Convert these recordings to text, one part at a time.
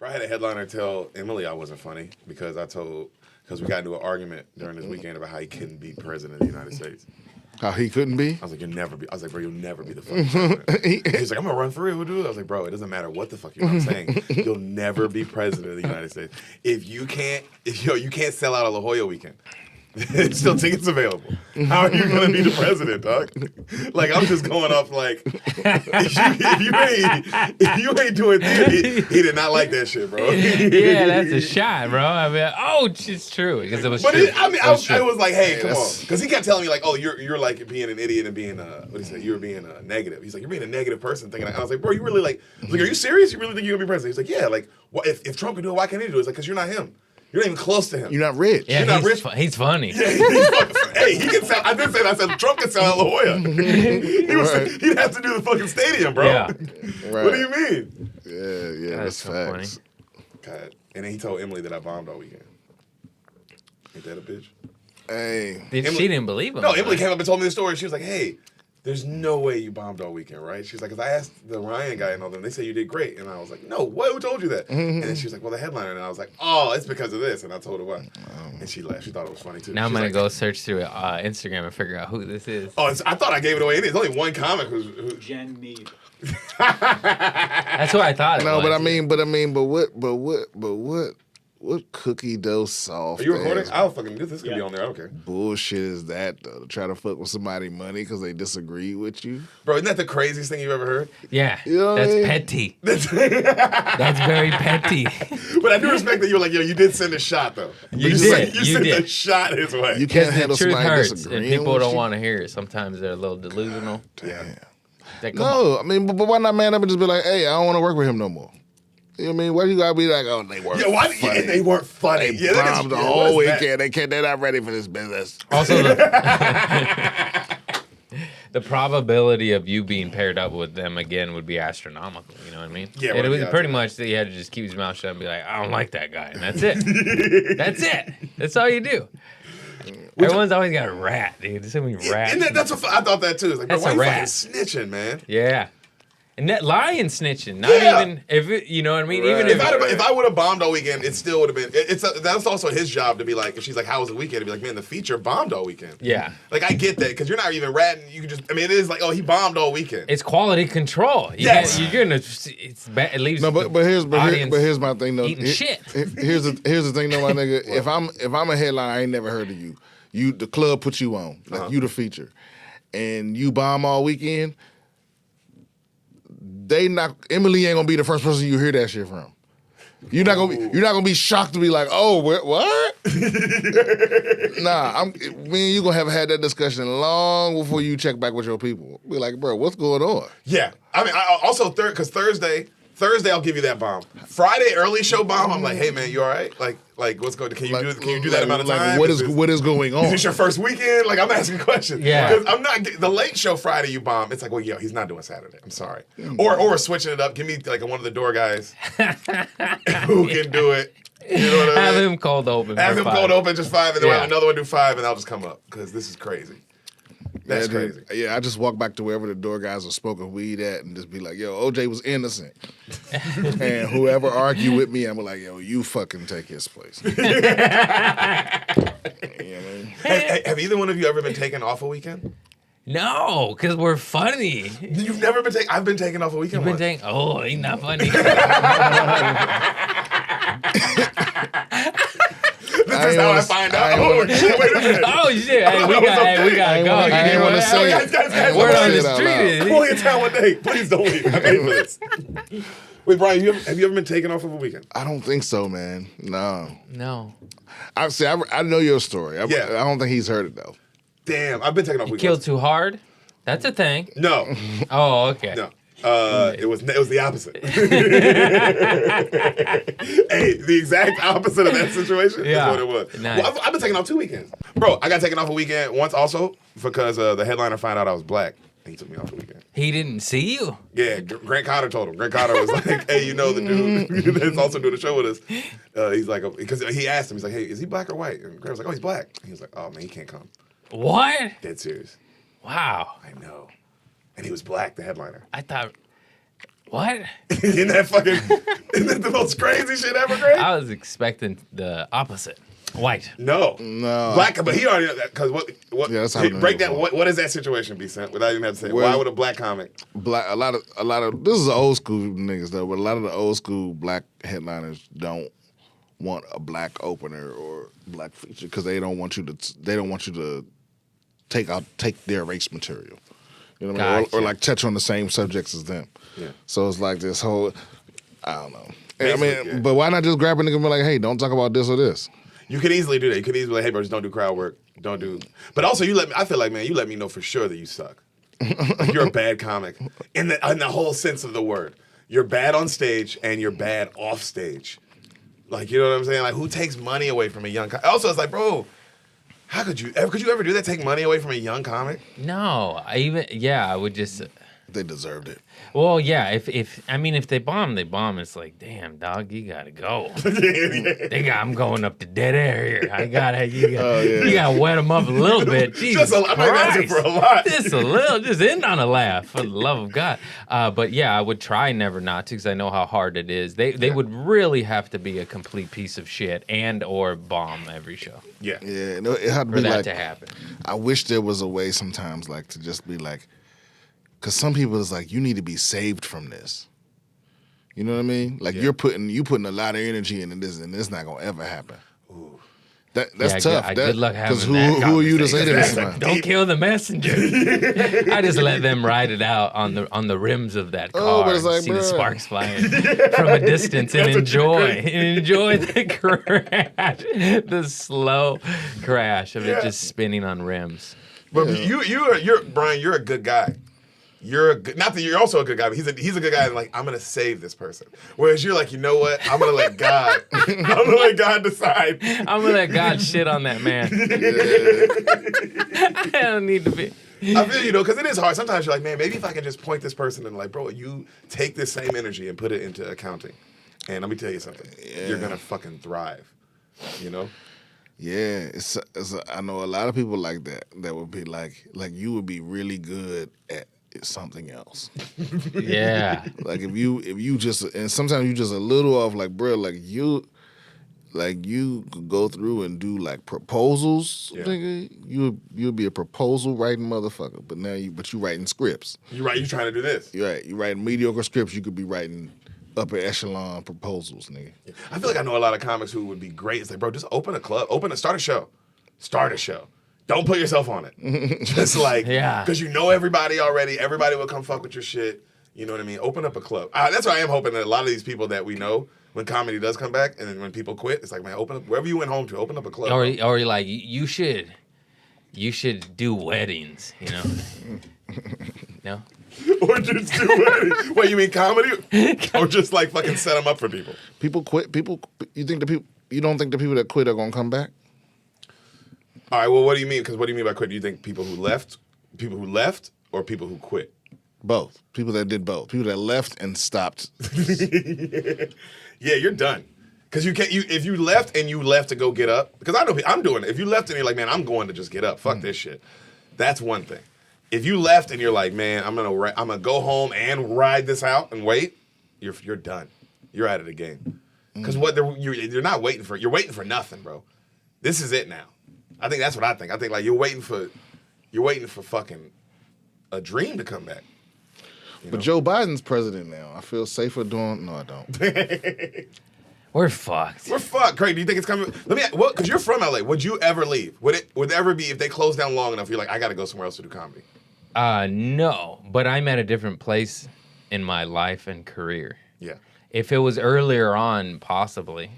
I had a headliner tell Emily I wasn't funny because we got into an argument during this weekend about how he couldn't be president of the United States. How he couldn't be? I was like, you'll never be. I was like, bro, you'll never be the fucking president. He's like, I'm gonna run for real, dude. I was like, bro, it doesn't matter what the fuck you're saying. You'll never be president of the United States if you can't sell out a La Jolla weekend. There's still tickets available. How are you gonna be the president, dog? Like I'm just going off like if you ain't doing theater, he did not like that shit, bro. Yeah, that's a shot, bro. I mean, it's true because it was true. I was like, hey, come on, because he kept telling me like, oh, you're like being an idiot and being what do you say? You're being negative. He's like, you're being a negative person thinking. I was like, bro, you really like? I was like, are you serious? You really think you're gonna be president? He's like, yeah. Like, if Trump can do it, why can't he do it? It's like, because you're not him. You're not even close to him. You're not rich. Yeah, you're not rich. He's funny. Yeah, hey, he can sell. I did say that. I said Trump can sell out La Jolla. He'd have to do the fucking stadium, bro. Yeah. Right. What do you mean? Yeah, that's so facts. God. And then he told Emily that I bombed all weekend. Ain't that a bitch? Hey. She didn't believe him. No, Emily came up and told me the story. She was like, hey, there's no way you bombed all weekend, right? She's like, because I asked the Ryan guy and all them, they said you did great. And I was like, no, what? Who told you that? And then she was like, well, the headliner. And I was like, oh, it's because of this. And I told her what. And she laughed. She thought it was funny, too. Now I'm going to go search through Instagram and figure out who this is. Oh, I thought I gave it away. There's only one comic who's Jen Mead. That's what I thought. No, what cookie dough soft? Are you recording? I'll fucking do this. Could be on there. I don't care. Bullshit is that though? To try to fuck with somebody money because they disagree with you, bro. Isn't that the craziest thing you've ever heard? Yeah, you know that's petty. That's very petty. But I do respect that you were like, yo, you did send a shot though. You sent a shot his way. You can't handle the truth somebody hurts, disagreeing and people with don't you. want to hear it. Sometimes they're a little delusional. Yeah. No, I mean, but why not man up and just be like, hey, I don't want to work with him no more. You know what I mean? Why you gotta be like, oh, they weren't funny. They weren't funny. They bombed the whole weekend. They're not ready for this business. Also, the probability of you being paired up with them again would be astronomical. You know what I mean? Yeah. It was pretty much that he had to just keep his mouth shut and be like, I don't like that guy, and that's it. That's it. That's all you do. Everyone's always got a rat, dude. There's so many rats. That's what I thought that too. It's like, that's bro, why a rat. You fucking snitching, man? Yeah. And that lying snitching, not even if it, you know what I mean. Right. Even if I would have bombed all weekend, it still would have been. That's also his job to be like, if she's like, "How was the weekend?" To be like, "Man, the feature bombed all weekend." Yeah, like I get that because you're not even ratting. You can just, I mean, it is like, oh, he bombed all weekend. It's quality control. You're gonna. It's bad. It leaves. No, but here's my thing though. Eating shit. Here's the thing though, my nigga. If I'm a headliner, I ain't never heard of you. The club put you on, like you the feature, and you bomb all weekend. Emily ain't gonna be the first person you hear that shit from. You're not gonna be shocked to be like, oh, what? Nah, me and you gonna have had that discussion long before you check back with your people. Be like, bro, what's going on? Yeah, I mean, I also because Thursday I'll give you that bomb. Friday early show bomb. I'm like, hey man, you all right? Like what's going? Can you do that amount of time? What is going on? Is this your first weekend? Like I'm asking questions. Yeah, because I'm not the late show Friday. You bomb. It's like, well, yo, he's not doing Saturday. I'm sorry. Or we're switching it up. Give me like one of the door guys who can do it. You know what I mean? Have him cold open. Have him cold open just 5, and then we'll have another one do 5, and I'll just come up because this is crazy. That's crazy. Yeah, I just walk back to wherever the door guys are smoking weed at and just be like, yo, OJ was innocent. And whoever argue with me, I'm like, yo, you fucking take his place. You know what I mean? Have either one of you ever been taken off a weekend? No, because we're funny. You've never been taken? I've been taken off a weekend once. Oh, he's not funny. This is how I find out. Oh, shit, wait a minute. Oh, shit. Hey, we gotta go. I didn't want to say guys, word on the street. Come on in town one day. Please don't leave. I paid for this. Wait, Brian, have you ever been taken off of a weekend? I don't think so, man. No. I know your story. I don't think he's heard it, though. Damn, I've been taken off weekends. Killed too hard? That's a thing. No. Oh, okay. No. It was the opposite. Hey, the exact opposite of that situation is what it was. Nice. Well, I've been taking off 2 weekends. Bro, I got taken off a weekend once also because the headliner found out I was black. And he took me off the weekend. He didn't see you? Yeah, Grant Cotter told him. Grant Cotter was like, hey, you know the dude that's also doing the show with us. He's like, because he asked him, he's like, hey, is he black or white? And Grant was like, oh, he's black. And he was like, oh, man, he can't come. What? Dead serious. Wow. I know. And he was black, the headliner. I thought What? Isn't that the most crazy shit ever, Greg? I was expecting the opposite. White. No. Black, but he already, because what Yeah, that's how break down, what is that situation, B. Sent, without even having to say, why would a black comic? A lot of, this is old school niggas though, but a lot of the old school black headliners don't want a black opener or black feature because they don't want you to take their race material. You know what I mean? Or like touch on the same subjects as them. Yeah. So it's like this whole, I don't know. Basically, But why not just grab a nigga and be like, hey, don't talk about this or this? You could easily do that. You could easily, hey, bro, just don't do crowd work. Don't do. But also, I feel like, man, you let me know for sure that you suck. Like you're a bad comic in the whole sense of the word. You're bad on stage and you're bad off stage. Like, you know what I'm saying? Like, who takes money away from a young comic? Also, it's like, bro, how could you ever do that? Take money away from a young comic? No, I would just. They deserved it. Well, yeah. If they bomb, they bomb. It's like, damn, dog, you gotta go. I'm going up to dead air here. You gotta wet them up a little bit. Jesus I'm asking for a lot. Just a little, just end on a laugh, for the love of God. But yeah, I would try never not to because I know how hard it is. They would really have to be a complete piece of shit and or bomb every show. Yeah. Yeah. No, it had to For be that like, to happen. I wish there was a way sometimes like to just be like, because some people is like, you need to be saved from this. You know what I mean? Like you putting a lot of energy into this, and it's not gonna ever happen. Ooh. That's tough. Good luck having Because that. who are you to say that? Don't kill the messenger. I just let them ride it out on the rims of that car. But it's like, see the sparks flying from a distance and enjoy the crash, the slow crash of it just spinning on rims. But you're Brian. You're a good guy. Not that you're also a good guy, but he's a good guy. And like, I'm gonna save this person. Whereas you're like, you know what? I'm gonna let God. I'm gonna let God decide. I'm gonna let God shit on that man. I don't need to be. I feel because it is hard. Sometimes you're like, man, maybe if I can just point this person and like, bro, you take this same energy and put it into accounting, and let me tell you something, you're gonna fucking thrive. You know. Yeah, I know a lot of people like that. That would be like you would be really good at something else. Yeah. Like if you just, and sometimes you just a little off, like bro, like you could go through and do like proposals, nigga. You'll be a proposal writing motherfucker. But now you writing scripts. You trying to do this. You're right. You writing mediocre scripts. You could be writing upper echelon proposals, nigga. I feel like I know a lot of comics who would be great. It's like, bro, just open a club, start a show. Don't put yourself on it. Just like, because you know everybody already. Everybody will come fuck with your shit. You know what I mean? Open up a club. That's why I am hoping that a lot of these people that we know, when comedy does come back, and then when people quit, it's like, man, open up wherever you went home to. Open up a club. Or like you should do weddings. You know? No. Or just do weddings. Wait, you mean comedy? Or just like fucking set them up for people? People quit. You don't think the people that quit are gonna come back? All right, well, what do you mean? Because what do you mean by quit? Do you think people who left, or people who quit? Both. People that did both. People that left and stopped. Yeah, you're done. Because if you left and you left to go get up, because I know I'm doing it. If you left and you're like, man, I'm going to just get up. Fuck this shit. That's one thing. If you left and you're like, man, I'm gonna go home and ride this out and wait, you're done. You're out of the game. Because you're not waiting for. You're waiting for nothing, bro. This is it now. I think that's what I think. I think like you're waiting for fucking a dream to come back. But Joe Biden's president now. I feel safer doing. No, I don't. We're fucked. Craig, do you think it's coming? Because you're from LA. Would you ever leave? Would it ever be if they close down long enough? You're like, I got to go somewhere else to do comedy. No, but I'm at a different place in my life and career. Yeah. If it was earlier on, possibly,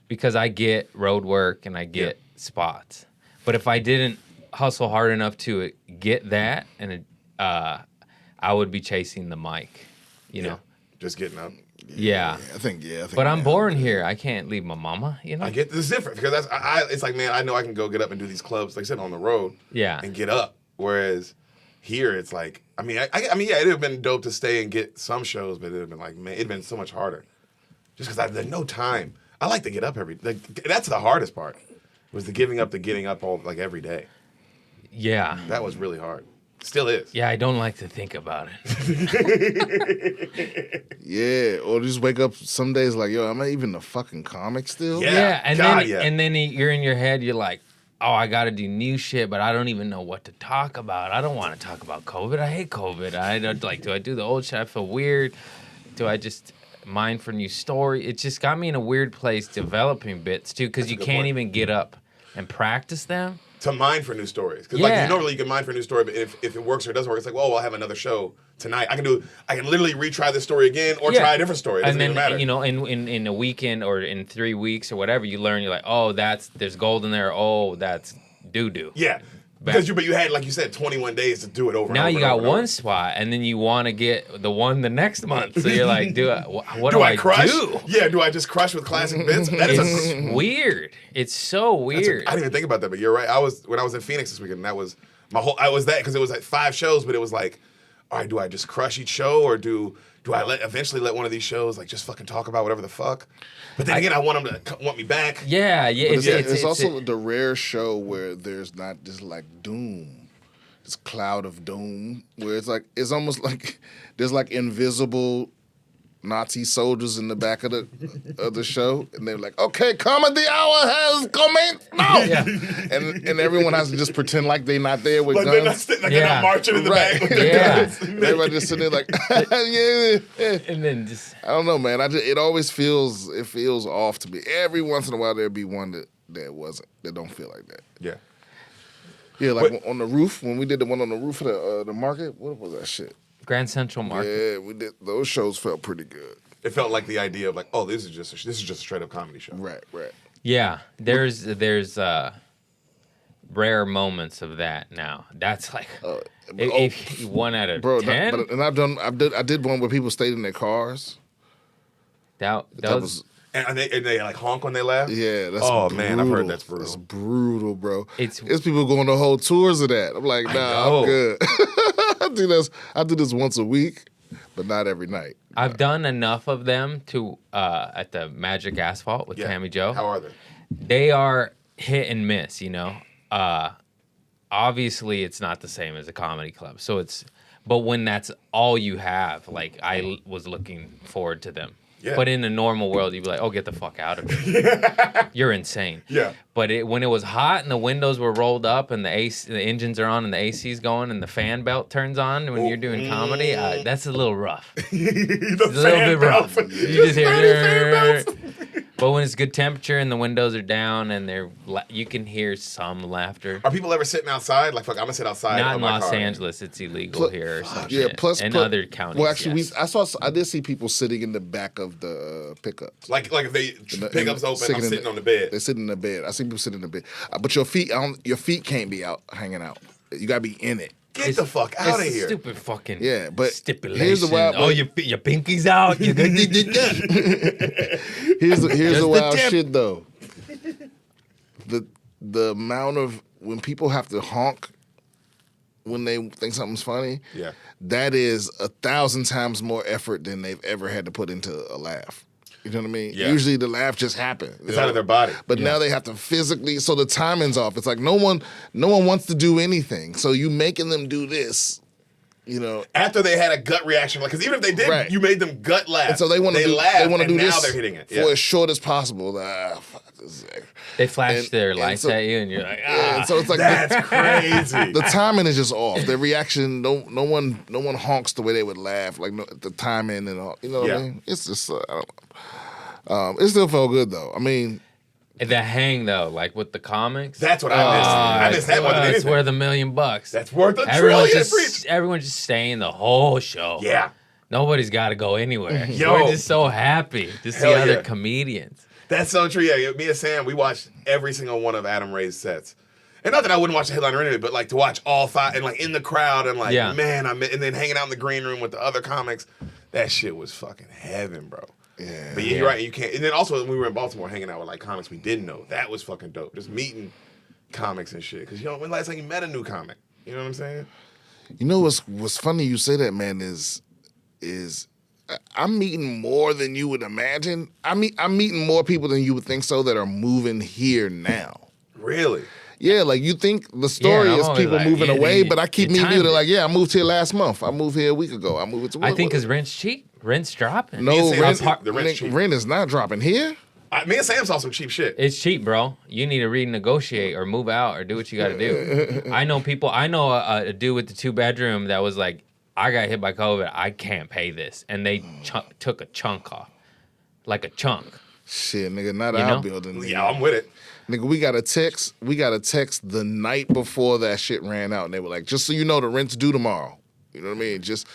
because I get road work and I get spots. But if I didn't hustle hard enough to get that, and I would be chasing the mic, you know, just getting up. Yeah. I think. But I'm born here. I can't leave my mama, you know? I get this is different because it's like, man, I know I can go get up and do these clubs, like I said, on the road. Yeah. And get up. Whereas here, it's like, I mean, it'd have been dope to stay and get some shows, but it'd have been like, man, it'd been so much harder. Just because there's no time. I like to get up that's the hardest part, was the getting up all, like, every day. Yeah. That was really hard. Still is. Yeah, I don't like to think about it. Yeah, or just wake up some days like, yo, am I even a fucking comic still? Yeah, and then you're in your head, you're like, oh, I got to do new shit, but I don't even know what to talk about. I don't want to talk about COVID. I hate COVID. I don't like. Do I do the old shit? I feel weird. Do I just mine for new story? It just got me in a weird place developing bits too, because you can't even get up and practice them. To mine for new stories, because like normally you can mine for a new story, but if it works or it doesn't work, it's like, well, I'll have another show tonight. I can literally retry this story again or try a different story. It doesn't even matter. You know, in a weekend or in 3 weeks or whatever, you learn. You're like, oh, there's gold in there. Oh, that's doo-doo. Yeah. Because you had, like you said, 21 days to do it over. Now and over you got and over one spot, and then you want to get the one the next month. So you're like, what do I crush? do? Yeah, do I just crush with classic bits? It's weird. It's so weird. I didn't even think about that, but you're right. when I was in Phoenix this weekend, that was my whole. I was that because it was like 5 shows, but it was like, all right, do I just crush each show, or do I eventually let one of these shows like just fucking talk about whatever the fuck? But then again, I want them to want me back. Yeah. It's also the rare show where there's not just like doom. This cloud of doom where it's almost like there's like invisible Nazi soldiers in the back of the show, and they're like, "Okay, comedy hour has commenced now," and everyone has to just pretend like they're not there with guns. They're not marching in the back. With guns. Everybody just sitting there like, yeah. And then just I don't know, man. It always feels off to me. Every once in a while there'd be one that don't feel like that. Yeah. Yeah, like on the roof, when we did the one on the roof of the market, what was that shit? Grand Central Market. Yeah, we did. Those shows felt pretty good. It felt like the idea of like, oh, this is just a straight up comedy show. Right. Yeah, there's rare moments of that now. That's like if 1 out of 10. And I did one where people stayed in their cars. That was. And they like honk when they laugh? Yeah, that's brutal. Man, I've heard that's brutal. That's brutal, bro. It's people going to whole tours of that. I'm like, nah, I'm good. I do this once a week, but not every night. I've done enough of them to at the Magic Asphalt with Tammy Joe. How are they? They are hit and miss, you know. Obviously it's not the same as a comedy club. But when that's all you have, like I was looking forward to them. Yeah. But in a normal world, you'd be like, "Oh, get the fuck out of here! You're insane." Yeah. But when it was hot and the windows were rolled up and the engines are on and the AC's going and the fan belt turns on when you're doing comedy, that's a little rough. It's a little bit rough. You just hear. But when it's good temperature and the windows are down and you can hear some laughter. Are people ever sitting outside? Like, fuck, I'm gonna sit outside. Not in Los Angeles. It's illegal here or something. Yeah. Plus, other counties. Well, actually, I did see people sitting in the back of the pickups. Like if they pickups open, I'm sitting on the bed. They're sitting in the bed. I see people sitting in the bed, but your feet can't be out hanging out. You gotta be in it. Get the fuck out of here! Stupid fucking but stipulation. Here's the wild. Your pinky's out. You're gonna Here's the wild shit though. The amount of when people have to honk when they think something's funny. Yeah, that is 1,000 times more effort than they've ever had to put into a laugh. You know what I mean? Yeah. Usually the laugh just happens. It's out of their body. But now they have to physically, so the timing's off. It's like no one wants to do anything. So you making them do this, you know. After they had a gut reaction, like, because even if they did, you made them gut laugh. And so they want to do this now they're hitting it. for as short as possible. Fuck this. They flash their lights at you, and you're like, and so it's like that's crazy. The timing is just off. Their reaction, no one honks the way they would laugh, like the timing and all. You know what I mean? It's just, I don't know. It still felt good though. I mean, the hang though, like with the comics. That's what I missed. I missed that more than anything. It's worth $1 million. That's worth $1 trillion. Everyone's just staying the whole show. Yeah. Nobody's got to go anywhere. Yo. We're just so happy to see other comedians. That's so true. Yeah, me and Sam, we watched every single one of Adam Ray's sets. And not that I wouldn't watch the headliner anyway, but like to watch all 5 and like in the crowd and like, man, and then hanging out in the green room with the other comics. That shit was fucking heaven, bro. Yeah. But you're right, you can't. And then also when we were in Baltimore hanging out with like comics we didn't know, that was fucking dope. Just meeting comics and shit. Because when last time you met a new comic? You know what I'm saying? You know what's funny you say that, man, is I'm meeting more than you would imagine. I'm meeting more people than you would think so that are moving here now. Really? Yeah, like you think the story is people like, moving away, but I keep meeting people that like, yeah, I moved here last month. I moved here a week ago. I moved to. I think because rent's cheap. Rent's dropping. No, the rent's cheap. Rent is not dropping here. Me and Sam saw some cheap shit. It's cheap, bro. You need to renegotiate or move out or do what you got to do. I know people. I know a dude with the 2-bedroom that was like, I got hit by COVID. I can't pay this, and they took a chunk off, like a chunk. Shit, nigga, not our building. Nigga. Yeah, I'm with it. Nigga, we got a text the night before that shit ran out, and they were like, just so you know, the rent's due tomorrow. You know what I mean? Just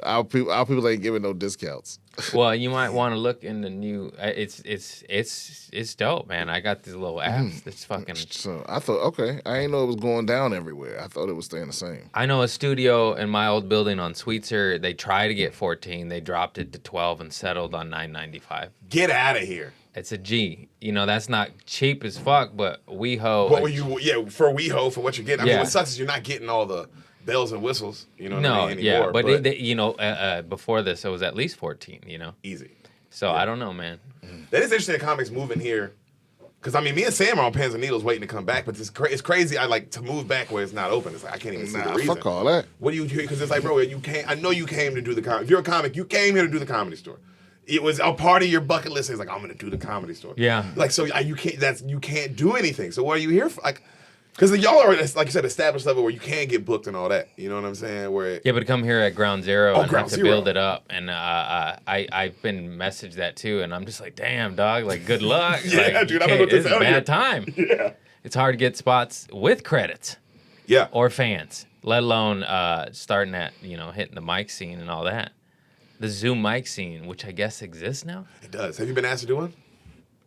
our people ain't giving no discounts. Well, you might want to look in the new. It's dope, man. I got these little apps. That's fucking. So I thought, okay, I didn't know it was going down everywhere. I thought it was staying the same. I know a studio in my old building on Sweetser. They tried to get 14. They dropped it to 12 and settled on $9.95. Get out of here. It's a G. You know, that's not cheap as fuck, but WeHo. What were you? Yeah, for WeHo, for what you're getting. I mean, what sucks is you're not getting all the bells and whistles. You know what I mean? Anymore, but you know, before this, it was at least 14. You know, easy. So I don't know, man. That is interesting. Comics moving here, because I mean, me and Sam are on pins and needles waiting to come back. But it's crazy. I like to move back where it's not open. It's like I can't even see the reason. Fuck all that. What do you do? Because it's like, bro, you can't. I know you came to do the comic. If you're a comic, you came here to do the Comedy Store. It was a part of your bucket list. It's like, I'm gonna do the Comedy Store. Yeah. Like, so you can't do anything. So what are you here for? Like, because y'all are like you said, established level where you can get booked and all that. You know what I'm saying? Yeah, but come here at ground zero and have to build it up. And I've been messaged that too, and I'm just like, damn, dog. Like, good luck. Yeah, like, dude, I don't know what to it's a tell you. bad time. Yeah. It's hard to get spots with credits. Yeah. Or fans, let alone starting at hitting the mic scene and all that. The Zoom mic scene, which I guess exists now. It does. Have you been asked to do one?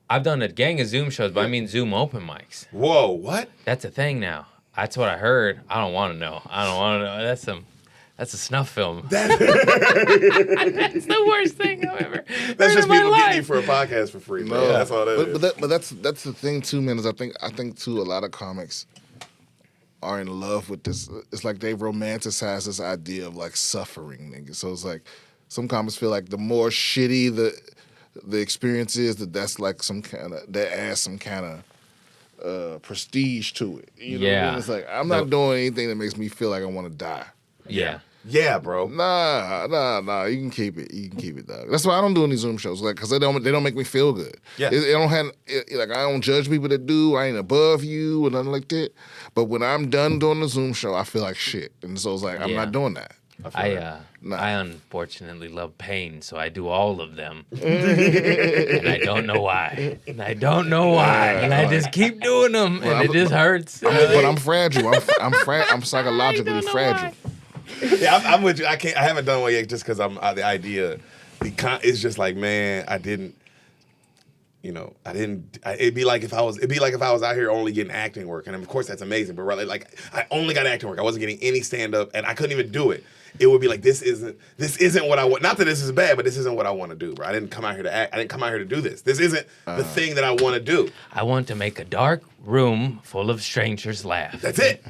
I've done a gang of Zoom shows, but I mean Zoom open mics. Whoa, what? That's a thing now. That's what I heard. I don't want to know. That's a snuff film. That's the worst thing I've ever That's just people getting you for a podcast for free. No, that's all that is. But that's the thing too, man. Is I think too a lot of comics are in love with this. It's like they romanticize this idea of like suffering, nigga. So it's like some comics feel like the more shitty the experience is, that's like that adds some kind of prestige to it. You know what I mean? It's like I'm not doing anything that makes me feel like I want to die. Yeah. Yeah, bro. Nah. You can keep it, dog. That's why I don't do any Zoom shows, like, because they don't make me feel good. Yeah. I don't judge people that do. I ain't above you or nothing like that. But when I'm done doing the Zoom show, I feel like shit, and so it's like I'm not doing that. I unfortunately love pain, so I do all of them, and I don't know why. And I just keep doing them, and it just hurts. But I'm fragile. I'm psychologically fragile. Yeah, I'm with you. I haven't done one yet just because I'm the idea. It's just like, man, it'd be like if I was out here only getting acting work, and of course that's amazing. But really, like I only got acting work. I wasn't getting any stand up, and I couldn't even do it. It would be like this isn't what I want. Not that this is bad, but this isn't what I want to do, bro. I didn't come out here to act. I didn't come out here to do this. This isn't the thing that I want to do. I want to make a dark room full of strangers laugh. That's it.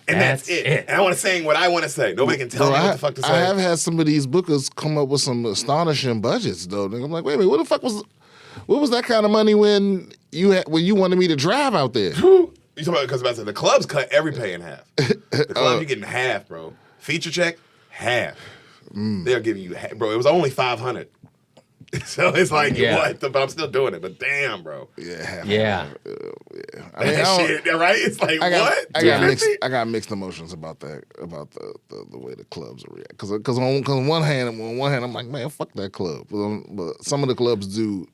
And that's it. And I want to say what I want to say. Nobody can tell me what the fuck to say. I have had some of these bookers come up with some astonishing budgets, though. I'm like, wait a minute, what was that kind of money when you wanted me to drive out there? You talking about because the clubs cut every pay in half. The club you getting half, bro. Feature check, half. They're giving you half, bro. It was only $500. So it's like what? But I'm still doing it. But damn, bro. Yeah. I mean, shit, right? It's like what? I got mixed emotions about that, about the way the clubs react. Because on one hand, I'm like, man, fuck that club. But some of the clubs do.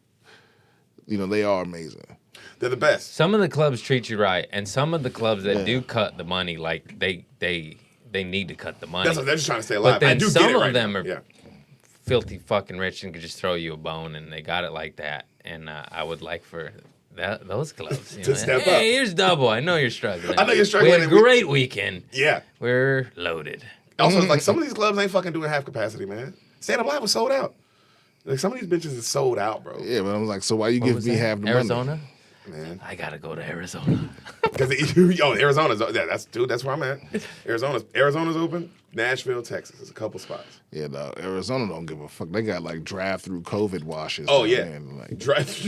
They are amazing. They're the best. Some of the clubs treat you right, and some of the clubs that do cut the money, like they need to cut the money. That's what they're just trying to stay alive. But then some of them are filthy fucking rich and could just throw you a bone, and they got it like that. And I would like for those clubs to step up. Hey, here's double. I know you're struggling. I know you're struggling. We had a great weekend. Yeah, we're loaded. Also, like some of these clubs ain't fucking doing half capacity, man. Stand Up Live was sold out. Like some of these bitches is sold out, bro. Yeah, but I'm like, so why you give me half the Arizona? money? Man, I gotta go to Arizona. Because Arizona's that's where I'm at. Arizona's open. Nashville, Texas. There's a couple spots. Yeah, no, Arizona don't give a fuck. They got like drive-through COVID washes. Oh yeah, man. Like,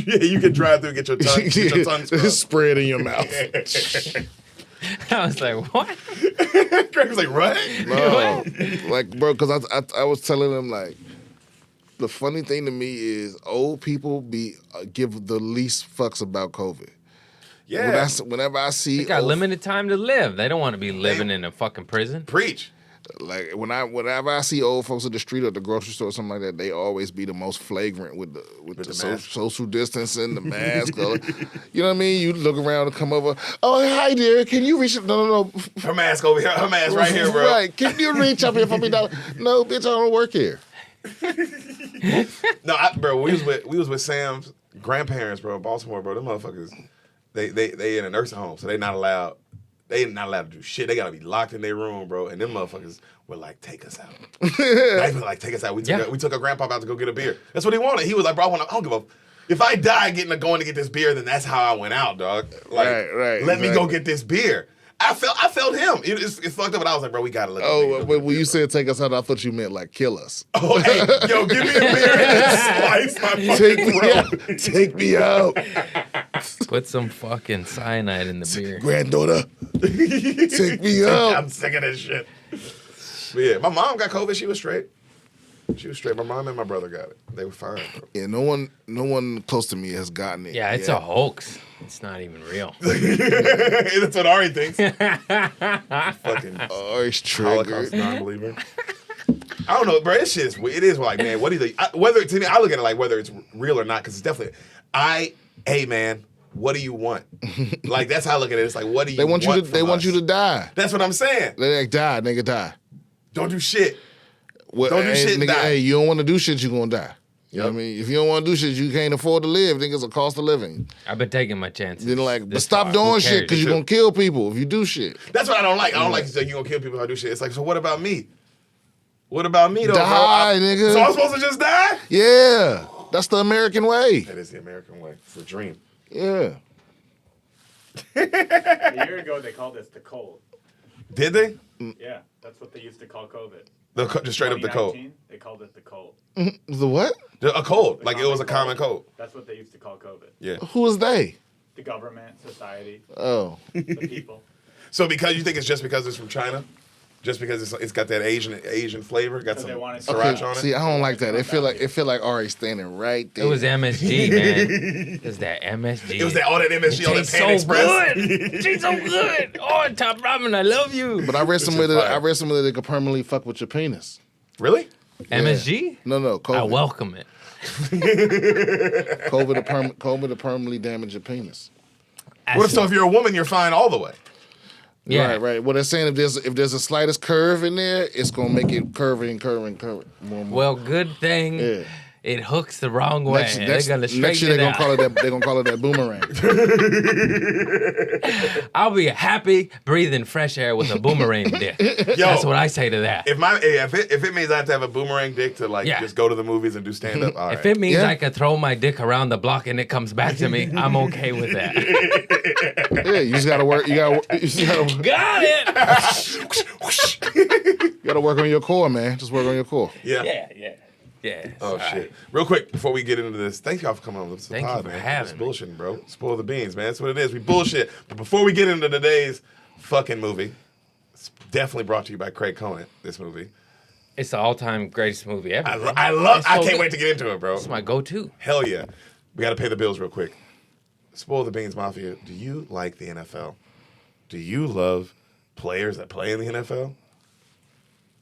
you can drive through and get your tongue, spread in your mouth. I was like, what? Craig was like, what? No, like, bro, because I was telling him, like, the funny thing to me is old people give the least fucks about COVID. Yeah. Whenever I see, They got limited time to live. They don't want to be living in a fucking prison. Preach. Like whenever I see old folks at the street or at the grocery store or something like that, they always be the most flagrant with the social distancing, the mask. You know what I mean? You look around and come over. Oh, hi, dear. Can you reach? No. Her mask over here. Her mask right here, bro. Right. Can you reach up here for me? No, bitch. I don't work here. No, bro. We was with Sam's grandparents, bro, in Baltimore, bro. Them motherfuckers, they in a nursing home, so they not allowed. They not allowed to do shit. They gotta be locked in their room, bro. And them motherfuckers were like, "Take us out." They were like, "Take us out." We took our grandpa out to go get a beer. That's what he wanted. He was like, "Bro, I don't give a. If I die going to get this beer, then that's how I went out, dog. Like, right. Let me go get this beer." I felt him. It's fucked up, but I was like, "Bro, we gotta let." Oh, but when you said take us out, I thought you meant like kill us. Oh, hey, yo, give me a beer and slice my fucking throat. Take me out. Put some fucking cyanide in the beer. Granddaughter, take me out. I'm sick of this shit. But yeah, my mom got COVID. She was straight. My mom and my brother got it. They were fine, bro. Yeah, no one close to me has gotten it. Yeah, it's a hoax. It's not even real. That's what Ari thinks. Fucking Ari's triggered. Holocaust non-believer. I don't know, bro. It is like, man, what do you whether to me, I look at it like whether it's real or not, because it's definitely hey man, what do you want? Like, that's how I look at it. It's like, what do you want? They want you to die. That's what I'm saying. They like die, nigga, die. Don't do shit. Well, don't do shit, nigga, die. Hey, you don't want to do shit, you gonna die. You know what I mean? If you don't want to do shit, you can't afford to live. Nigga, it's a cost of living. I've been taking my chances. Then but stop doing shit because you're gonna kill people if you do shit. That's what I don't like. I don't like to say you're gonna kill people if I do shit. It's like, so what about me? What about me though, die, bro? nigga. So I'm supposed to just die? Yeah, that's the American way. That is the American way. It's a dream. Yeah. A year ago, they called this the cold. Did they? Yeah, that's what they used to call COVID. Just straight up the cold. They called it the cold. The what? A cold. Like it was a common cold. That's what they used to call COVID. Yeah. Who is they? The government, society, Oh. the people. So because you think it's just because it's from China? Just because it's got that Asian flavor, got some they wanted sriracha on it? See, I don't like that. It feel like Ari's standing right there. It was MSG, man. It was that MSG. It was all that MSG on that Tastes Pan so Express. good. It tastes so good. Oh, Top Ramen, I love you. But I read somewhere that they could permanently fuck with your penis. Really? MSG? No, COVID. I welcome it. COVID to permanently damage your penis. So if you're a woman, you're fine all the way? Yeah. Right. Well, they're saying if there's a slightest curve in there, it's gonna make it curve more. Well, good thing it hooks the wrong way. Next They're gonna straighten year it they're out. gonna call it that boomerang. I'll be happy breathing fresh air with a boomerang dick. That's what I say to that. If it means I have to have a boomerang dick to just go to the movies and do stand up, all right. If it means I could throw my dick around the block and it comes back to me, I'm okay with that. Yeah, you just gotta work. Got it. You gotta work on your core, man. Just work on your core. Yeah. Oh shit! Real quick before we get into this, thank y'all for coming on. Thank you for having me. Bullshitting, bro. Spoil the beans, man. That's what it is. We bullshit. But before we get into today's fucking movie, it's definitely brought to you by Craig Conant. This movie. It's the all-time greatest movie ever. I can't wait to get into it, bro. It's my go-to. Hell yeah! We got to pay the bills real quick. Spoil the beans, Mafia. Do you like the NFL? Do you love players that play in the NFL?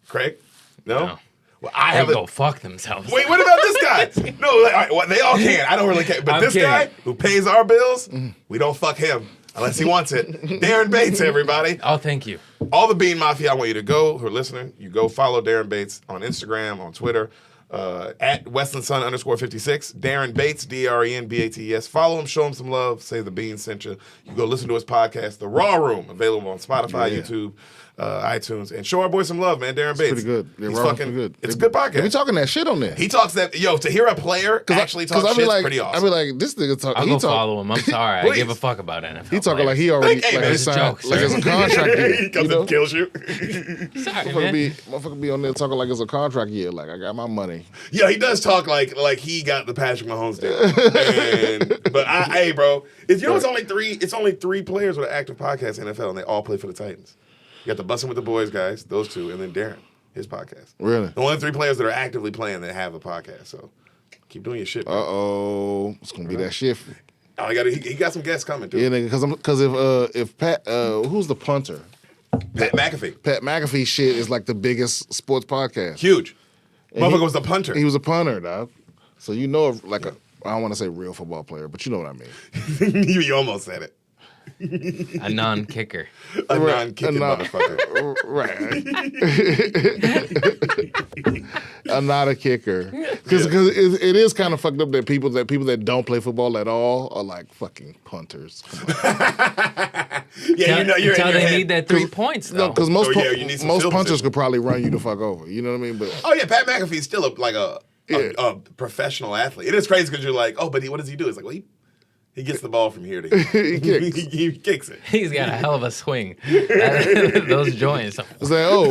Craig? No? Well, They go fuck themselves. Wait, what about this guy? No, they all can. I don't really care. But this guy who pays our bills, we don't fuck him unless he wants it. Darren Bates, everybody. Oh, thank you. All the Bean Mafia, I want you to go, who are listening, you go follow Darren Bates on Instagram, on Twitter, at WestlandSun_56. Darren Bates, DRENBATES. Follow him, show him some love, say the Bean sent you. You go listen to his podcast, The Raw Room, available on Spotify, YouTube, iTunes, and show our boy some love, man. Darren Bates. Pretty good. He's They're fucking good. It's a good podcast. They be talking that shit on there. He talks that to hear a player actually talk shit is pretty awesome. I be like, this nigga talk. I'll go follow him. I'm sorry. I Please. give a fuck about NFL. He talking players. like he already Hey, like man, he it's a signed, joke, like it's a contract year. He comes and kills you. Sorry, Motherfucker be on there talking like it's a contract year. Like, I got my money. Yeah, he does talk like he got the Patrick Mahomes deal. But hey, bro, if you know it's only three players with an active podcast in the NFL, and they all play for the Titans. You got the Bussin' with the Boys guys, those two, and then Darren, his podcast. Really? The only three players that are actively playing that have a podcast. So keep doing your shit, bro. It's gonna be that shit. Oh, he got some guests coming too. Yeah, nigga, because if Pat, who's the punter? Pat McAfee. Pat McAfee shit is like the biggest sports podcast. Huge. Motherfucker was the punter. He was a punter, dog. So you know, like I don't want to say real football player, but you know what I mean. you almost said it. A non-kicker. A non-kicking motherfucker. Right. I'm not a kicker. Because it is kind of fucked up that people that don't play football at all are like fucking punters. Yeah, you're Until in your they head. need that 3 points, though. No, because most you need some most field punters position. could probably run you the fuck over. You know what I mean? But Oh yeah, Pat McAfee's still a professional athlete. It is crazy because you're like, oh, but what does he do? It's like, well, he gets the ball from here to here. he kicks it. He's got a hell of a swing. Those joints. it's like, oh,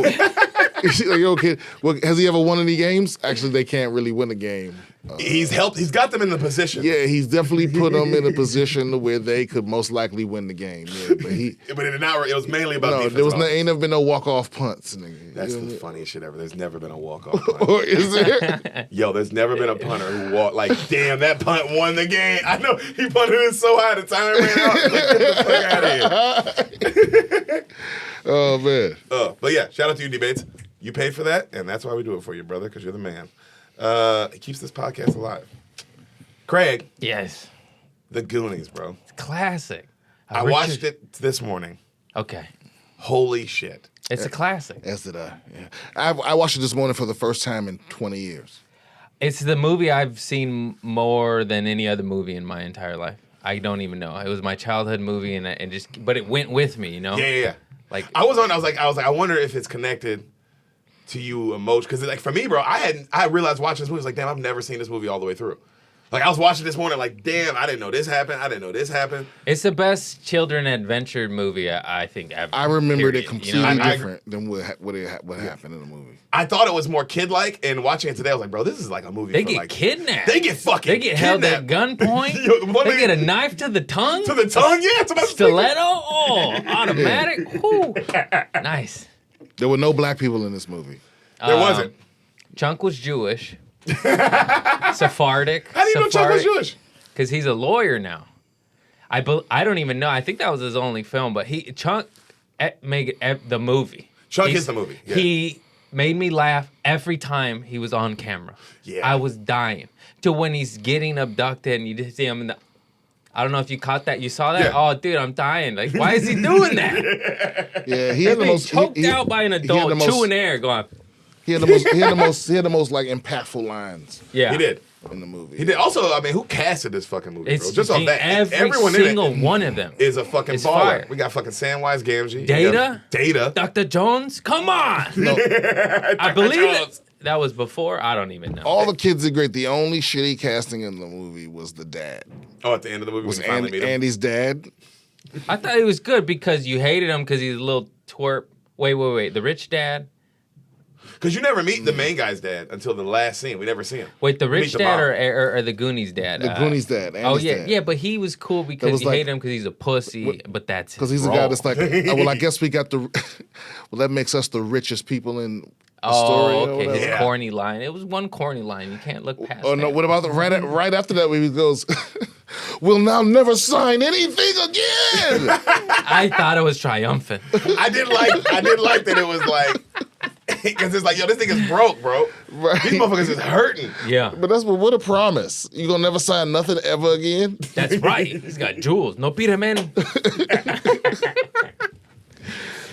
like, yo, kid, well, has he ever won any games? Actually, they can't really win a game. He's got them in the position. Yeah, he's definitely put them in a position where they could most likely win the game. Yeah, but it was mainly about no, defense. there was ain't never been no walk-off punts, nigga. That's You know the what I mean? funniest shit ever. There's never been a walk-off punt. Or is there? Yo, there's never been a punter who walked like, damn, that punt won the game. I know he punted it so high the time it ran out. Like, get the fuck out of here. Oh man. But yeah, shout out to you, Debates. You paid for that, and that's why we do it for you, brother, because you're the man. It keeps this podcast alive. Craig, Yes. the Goonies, bro. Classic. I watched it this morning. Okay. Holy shit. It's a classic. As did I. Yeah. I watched it this morning for the first time in 20 years. It's the movie I've seen more than any other movie in my entire life. I don't even know. It was my childhood movie, but it went with me, you know? Yeah. Like I was like, I wonder if it's connected to you emotion. Because like for me, bro, I realized watching this movie, I was like, damn, I've never seen this movie all the way through. Like I was watching this morning, like, damn, I didn't know this happened. I didn't know this happened. it's the best children adventure movie I think ever. I remembered it period. completely You know? different than what happened in the movie. I thought it was more kid-like, and watching it today, I was like, bro, this is like a movie They for get like kidnapped. They get fucking They get held at kidnapped. gunpoint. Yo, what they they- get a knife to the tongue. To the tongue, yeah. It's about Stiletto. Oh, automatic. Whew. Nice. There were no black people in this movie. There wasn't. Chunk was Jewish. Sephardic. How do you know Chuck was Jewish? Because he's a lawyer now. I don't even know. I think that was his only film, but Chunk made the movie. Chunk is the movie. Yeah. He made me laugh every time he was on camera. Yeah. I was dying. To when he's getting abducted and you just see him in the... I don't know if you caught that. You saw that? Yeah. Oh, dude, I'm dying. Like, why is he doing that? Yeah, he had He's the most choked out by an adult, chewing air, going... He had the most like impactful lines Yeah. He did. in the movie. He did. Also, I mean, who casted this fucking movie, It's bro? Just off that, every everyone single in it one of them. is a fucking It's baller. fire. We got fucking Samwise Gamgee. Data? Data. Dr. Jones? Come on! I believe it. That was before? I don't even know. All the kids did great. The only shitty casting in the movie was the dad. Oh, at the end of the movie, Was we finally meet him. Andy's dad. I thought he was good because you hated him because he's a little twerp. Wait. The rich dad? Because you never meet the main guy's dad until the last scene. We never see him. Wait, the We meet rich the dad mom. or the Goonies dad? The Goonies dad. Andy's dad. Yeah, but he was cool because was you like- hate him because he's a pussy, but that's Because his he's a guy role. that's like, well, I guess we got the. Well, that makes us the richest people in the Oh, story. Or okay, whatever. his Yeah. corny line. It was one corny line. You can't look past Oh no! that. What about right after that? Where he goes, "We'll now never sign anything again." I thought it was triumphant. I did like that it was like, because it's like, yo, this nigga's broke, bro. Right. These motherfuckers is hurting. Yeah, But what a promise! You gonna never sign nothing ever again? that's right. He's got jewels. No Peter man.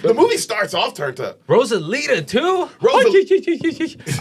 The movie starts off turned up. Rosalita too.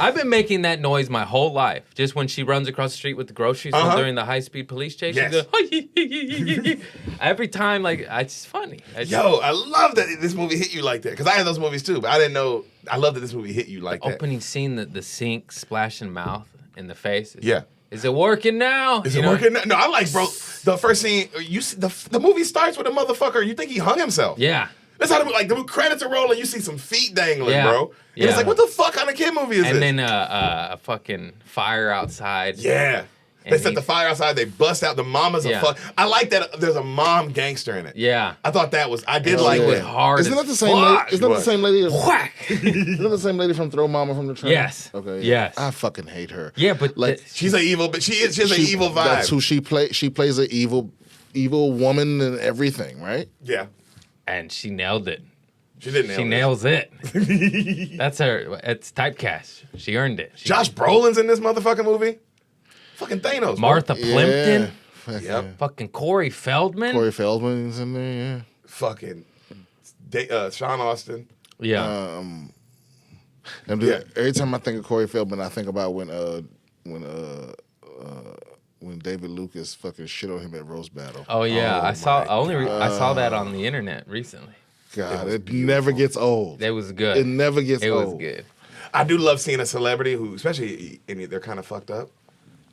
I've been making that noise my whole life. Just when she runs across the street with the groceries during the high-speed police chase. Yes. She goes, every time, like, it's just funny. Yo, I love that this movie hit you like that because I had those movies too, but I didn't know. I love that this movie hit you like that. Opening scene, the sink splashing mouth in the face. Yeah. Is it working now? Is it working now? No, I like, bro. The first scene, you see, the movie starts with a motherfucker. You think he hung himself? Yeah. That's how the credits are rolling. You see some feet dangling, bro. And Yeah. it's like, what the fuck kind of kid movie is this? And then a fucking fire outside. Yeah. They set the fire outside. They bust out. The mama's a fuck. I like that there's a mom gangster in it. Yeah. I thought that was, I did like It was that. hard. Isn't that the same lady? Isn't that the same lady? Whack. Isn't that the same lady from Throw Mama from the Train? Yes. Okay. Yes. I fucking hate her. Yeah, but like she's an evil, but she has an evil vibe. That's who she plays. She plays an evil woman and everything, right? Yeah. And she nailed it. She did nail it. She nails it. That's her. It's typecast. She earned it. Josh Brolin's in this motherfucking movie. Fucking Thanos. Martha Plimpton. Yeah. Yep. Fucking Corey Feldman. Corey Feldman's in there. Yeah. Fucking Sean Austin. Yeah. Every time I think of Corey Feldman, I think about when David Lucas fucking shit on him at Roast Battle. Oh yeah, I saw that on the internet recently. God, it never gets old. It was good. It never gets old. It was good. I do love seeing a celebrity who, especially they're kind of fucked up,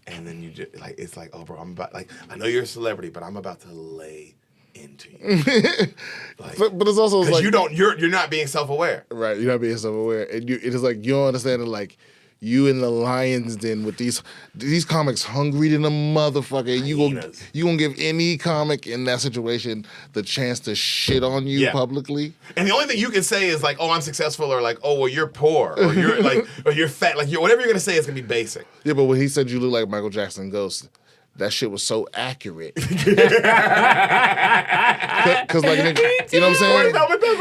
and then you just like it's like, oh, bro, I'm about I know you're a celebrity, but I'm about to lay into you. But it's also because like you're not being self-aware. Right, you're not being self-aware, and it is like you don't understand it. Like you in the lion's den with these comics hungry than a motherfucker. And you gonna give any comic in that situation the chance to shit on you publicly. And the only thing you can say is like, oh, I'm successful, or like, oh, well, you're poor, or you're like, or you're fat. Like whatever you're gonna say is gonna be basic. Yeah, but when he said you look like Michael Jackson Ghost, that shit was so accurate. Because like, you know what I'm saying?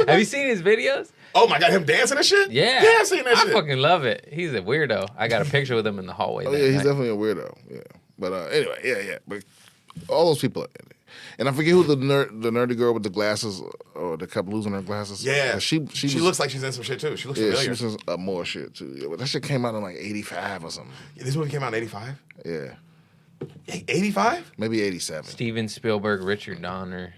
Have you seen his videos? Oh my God, him dancing and shit? Yeah. Yeah, I've seen that shit. I fucking love it. He's a weirdo. I got a picture with him in the hallway. Oh yeah, he's definitely a weirdo. Yeah, but anyway, yeah. But all those people are in it. And I forget who the nerdy girl with the glasses, or the kept losing her glasses. Yeah, she was, looks like she's in some shit too. She looks familiar. Yeah, she was in more shit too. Yeah, but that shit came out in like '85 or something. Yeah, this movie came out in '85. Yeah. 85? Maybe 87. Steven Spielberg, Richard Donner.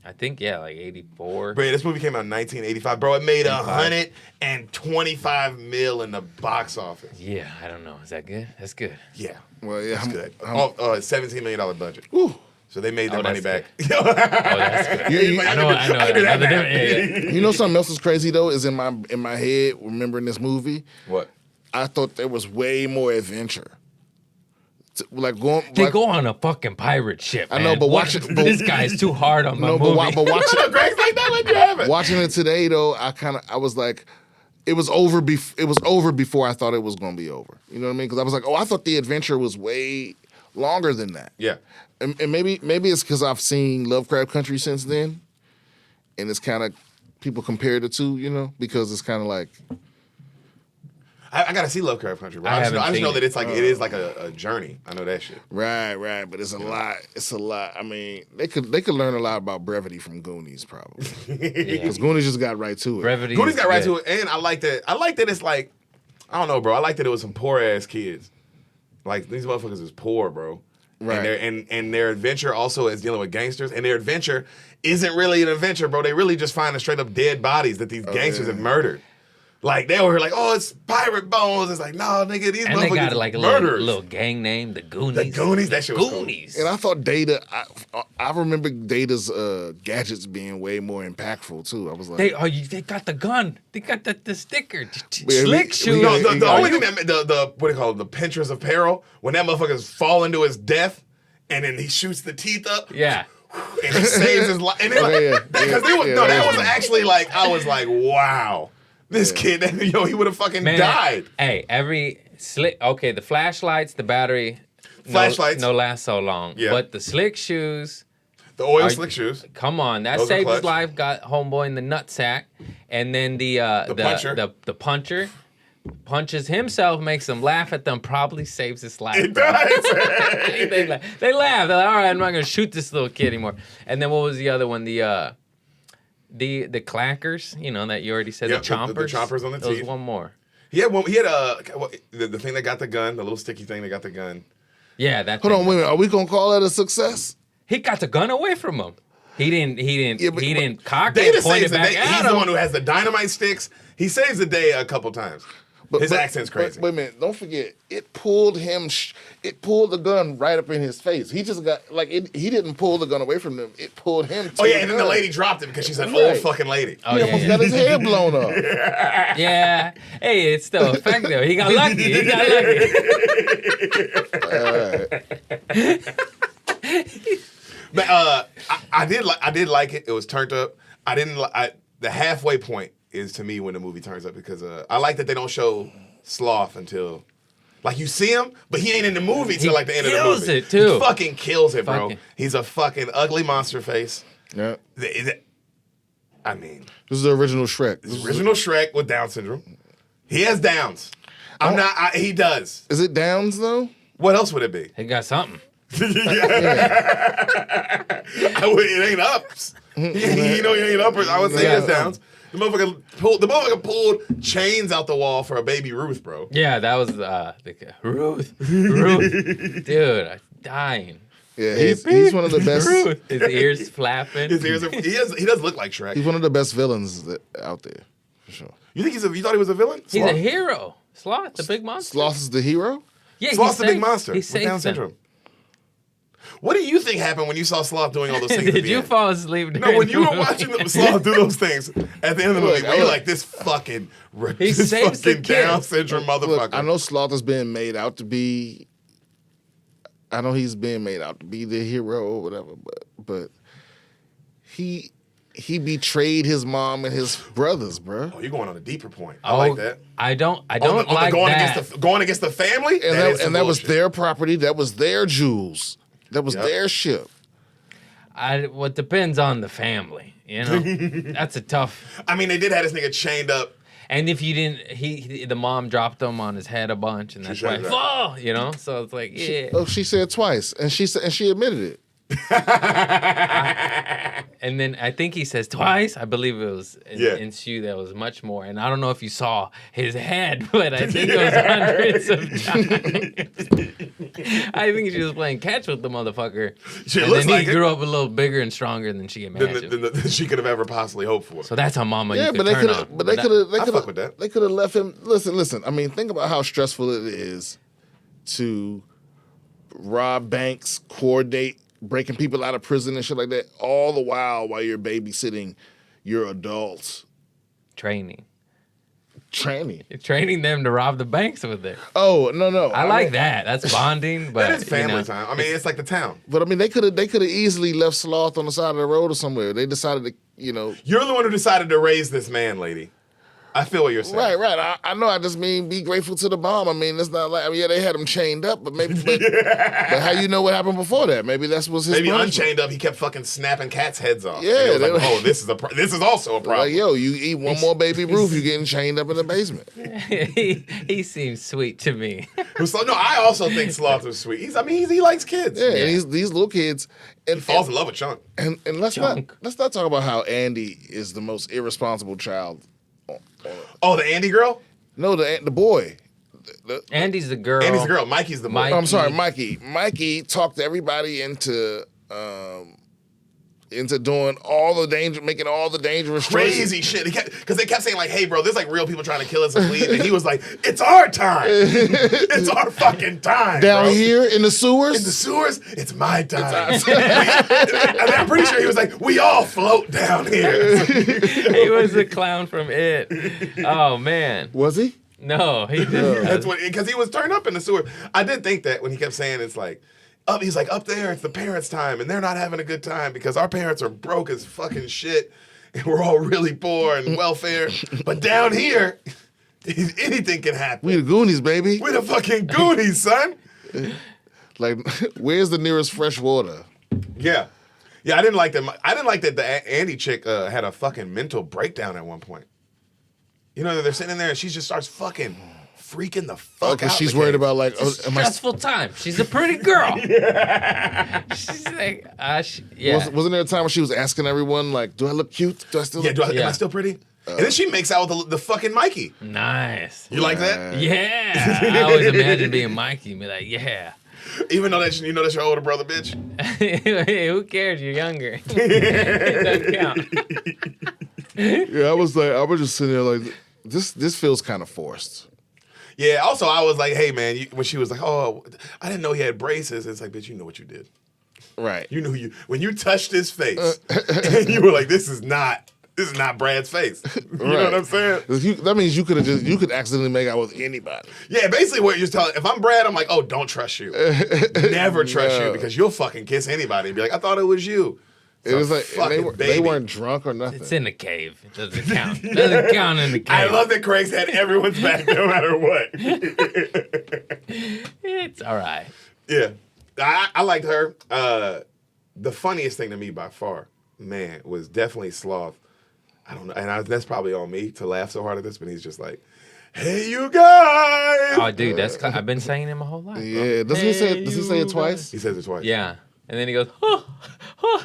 I think, like 84. Bro, this movie came out in 1985. Bro, it made 125 mil in the box office. Yeah, I don't know. Is that good? That's good. Yeah. Well, yeah. That's good. $17 million budget. Woo. So they made their money back. That's good. I know. You know something else is crazy though? Is in my head, remembering this movie. What? I thought there was way more adventure. They go on a fucking pirate ship. Man. I know, but watching this guy's too hard on my movie. But watching Greg's like, don't let you have it. Watching it today though, I was like, it was over. It was over before I thought it was going to be over. You know what I mean? Because I was like, oh, I thought the adventure was way longer than that. Yeah. And maybe it's because I've seen Lovecraft Country since then, and it's kind of people compare the two, you know, because it's kind of like. I gotta see Lovecraft Country. Bro. I just know that it's like it is like a journey. I know that shit. Right, but it's a lot. It's a lot. I mean, they could learn a lot about brevity from Goonies, probably. Because Goonies just got right to it. Brevity. Goonies got right to it, and I like that. I like that it's like, I don't know, bro. I like that it was some poor ass kids. Like these motherfuckers is poor, bro. Right. And their adventure also is dealing with gangsters, and their adventure isn't really an adventure, bro. They really just find straight up dead bodies that these gangsters have murdered. Like they were like, oh, it's pirate bones. It's like, no, nigga, these and motherfuckers they got like a little gang name, the Goonies. The Goonies, that shit was Goonies. Cool. And I thought Data, I remember Data's gadgets being way more impactful too. I was like, they got the gun, they got the sticker, slick shoes. No, the only thing that the what do you call it, the pinchers of peril, when that motherfucker's fall into his death, and then he shoots the teeth up. Yeah. And he saves his life. And that was actually like, I was like, wow. This kid, he would have fucking died. Hey, the flashlights, the battery, no last so long. Yeah. But the slick shoes. The oil slick shoes. Come on, that Those saved his life, got homeboy in the nutsack. And then the puncher punches himself, makes him laugh at them, probably saves his life. It does. they laugh. They're like, all right, I'm not going to shoot this little kid anymore. And then what was the other one? The clackers, you know, that you already said, Yep, the chompers. the chompers on the There was teeth. one more. He had the thing that got the gun, the little sticky thing that got the gun. Yeah, that. Hold on, wait a minute. Are we gonna call that a success? He got the gun away from him. He didn't cock Data it, point saves it the back day. at He's him. the one who has the dynamite sticks. He saves the day a couple times. His accent's crazy. Wait a minute. Don't forget, it pulled him. It pulled the gun right up in his face. He just got he didn't pull the gun away from him. It pulled him. To And then the lady dropped it because she's an old fucking lady. Oh, He almost got his head blown up. Yeah. Hey, it's still effective. He got lucky. But I did like it. It was turned up. The halfway point is to me when the movie turns up because I like that they don't show Sloth until like you see him, but he ain't in the movie till like the end of the movie. Kills it too. He fucking kills it, bro. Fucking. He's a fucking ugly monster face. Yeah. I mean, This is the original Shrek. this is original Shrek with Down syndrome. He has Downs. He does. Is it Downs though? What else would it be? He got something. It ain't ups. He ain't uppers. I would say it's Downs. The motherfucker pulled chains out the wall for a baby Ruth, bro. Yeah, that was Ruth. Dude, I'm dying. Yeah, he's one of the best. His ears flapping. His ears he does look like Shrek. He's one of the best villains out there, for sure. You think you thought he was a villain? He's Sloth? a hero. Sloth, the big monster. Sloth is the hero. Yeah, Sloth's the big monster He with Down saves them. syndrome. What do you think happened when you saw Sloth doing all those things? Did you fall asleep? No, when you were watching Sloth do those things at the end of the movie, you're like, this fucking saves the Down kid. syndrome motherfucker. Look, I know Sloth is being made out to be. I know he's being made out to be the hero or whatever, but he betrayed his mom and his brothers, bro. Oh, you're going on a deeper point. I like that. I don't like going that. Going against the family, And that was their property. That was their jewels. That was their ship. What depends on the family, you know. That's a tough. I mean, they did have this nigga chained up. And if you didn't, the mom dropped him on his head a bunch, and that's why said that. fall. You know, so it's like, yeah. She said twice, and she admitted it. And then I think he says twice. I believe it was in Shoe that was much more. And I don't know if you saw his head, but I think it was hundreds of times. I think she was playing catch with the motherfucker. And then he grew up a little bigger and stronger than she imagined. Than she could have ever possibly hoped for. So that's how Mama you but could they turn could on. but they could have that. left him. Listen. I mean, think about how stressful it is to rob banks, coordinate breaking people out of prison and shit like that, all the while you're babysitting your adults. Training them to rob the banks with it. Oh, no. I like that. That's bonding, but that is family time. I mean, it's like the town. But I mean, they could have easily left Sloth on the side of the road or somewhere. They decided to, You're the one who decided to raise this man, lady. I feel what you're saying. Right. I know. I just mean be grateful to the mom. I mean, it's not like they had him chained up, but but how you know what happened before that? Maybe that's was his. Maybe punishment. unchained up, he kept fucking snapping cats' heads off. Yeah, And it was like, this is also a problem. Like, yo, you eat one more baby Ruth, you getting chained up in the basement. he seems sweet to me. So no, I also think Sloth is sweet. He likes kids. Yeah, and these little kids, and He falls in love with Chunk. And let's not talk about how Andy is the most irresponsible child. Oh, the Andy girl? No, the boy. Andy's the girl. Andy's the girl. Mikey's the boy. Mikey. I'm sorry, Mikey. Mikey talked everybody into doing making all the dangerous Crazy shit. Because they kept saying like, "Hey, bro, there's like real people trying to kill us and leave," and he was like, "It's our time. It's our fucking time." Down bro. here in the sewers. In the sewers, it's my time. And I'm pretty sure he was like, "We all float down here." He was the clown from It. Oh man. Was he? No, he didn't. That's what, because he was turned up in the sewer. I did think that when he kept saying it's like, he's like, up there, it's the parents' time, and they're not having a good time because our parents are broke as fucking shit, and we're all really poor and welfare. But down here, anything can happen. We the Goonies, baby. We the fucking Goonies, son. Like, where's the nearest fresh water? Yeah. Yeah, I didn't like that. I didn't like that the Andy chick had a fucking mental breakdown at one point. You know, they're sitting in there and she just starts fucking freaking the fuck out. Because she's in the worried cave. about like, Stressful time. She's a pretty girl. She's like, yeah. Wasn't there a time when she was asking everyone like, "Do I look cute? Do I still?" Look Am I still pretty? And then she makes out with the fucking Mikey. Nice. You like that? Yeah. I always imagine being Mikey and be like, yeah. Even though that's your older brother, bitch. Hey, who cares? You're younger. It doesn't count. Yeah, I was just sitting there like, this feels kind of forced. Yeah. Also, I was like, hey man, when she was like, oh, I didn't know he had braces. It's like, bitch, you know what you did. Right. You knew when you touched his face, and you were like, this is not Brad's face. You know what I'm saying? That means you could accidentally make out with anybody. Yeah, basically what you're telling. If I'm Brad, I'm like, oh, don't trust you. Never trust you because you'll fucking kiss anybody and be like, I thought it was you. It was like they weren't drunk or nothing. It's in the cave. It doesn't count. It doesn't count in the cave. I love that Craig's had everyone's back no matter what. It's all right. Yeah. I liked her. The funniest thing to me by far, man, was definitely Sloth. I don't know, and that's probably on me to laugh so hard at this, but he's just like, hey, you guys! Oh, dude, I've been saying it my whole life. Yeah, does he say it twice? He says it twice. Yeah. And then he goes, oh, oh.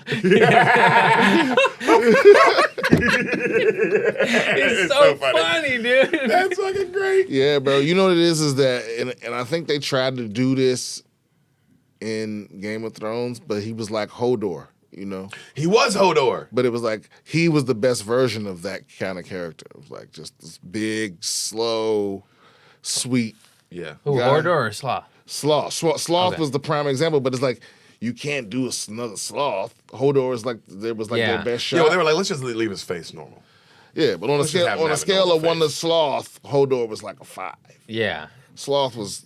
It's so funny, dude. That's fucking great. Yeah, bro. You know what it is that, and I think they tried to do this in Game of Thrones, but he was like Hodor, you know? He was Hodor. But it was like, he was the best version of that kind of character. It was like just this big, slow, sweet. Yeah. Who, Hodor or Sloth? Sloth Okay. was the prime example, but it's like, you can't do another Sloth. Hodor is like, their best shot. Yeah, they were like, let's just leave his face normal. Yeah, but on a scale of 1 to Sloth, Hodor was like a 5. Yeah. Sloth was...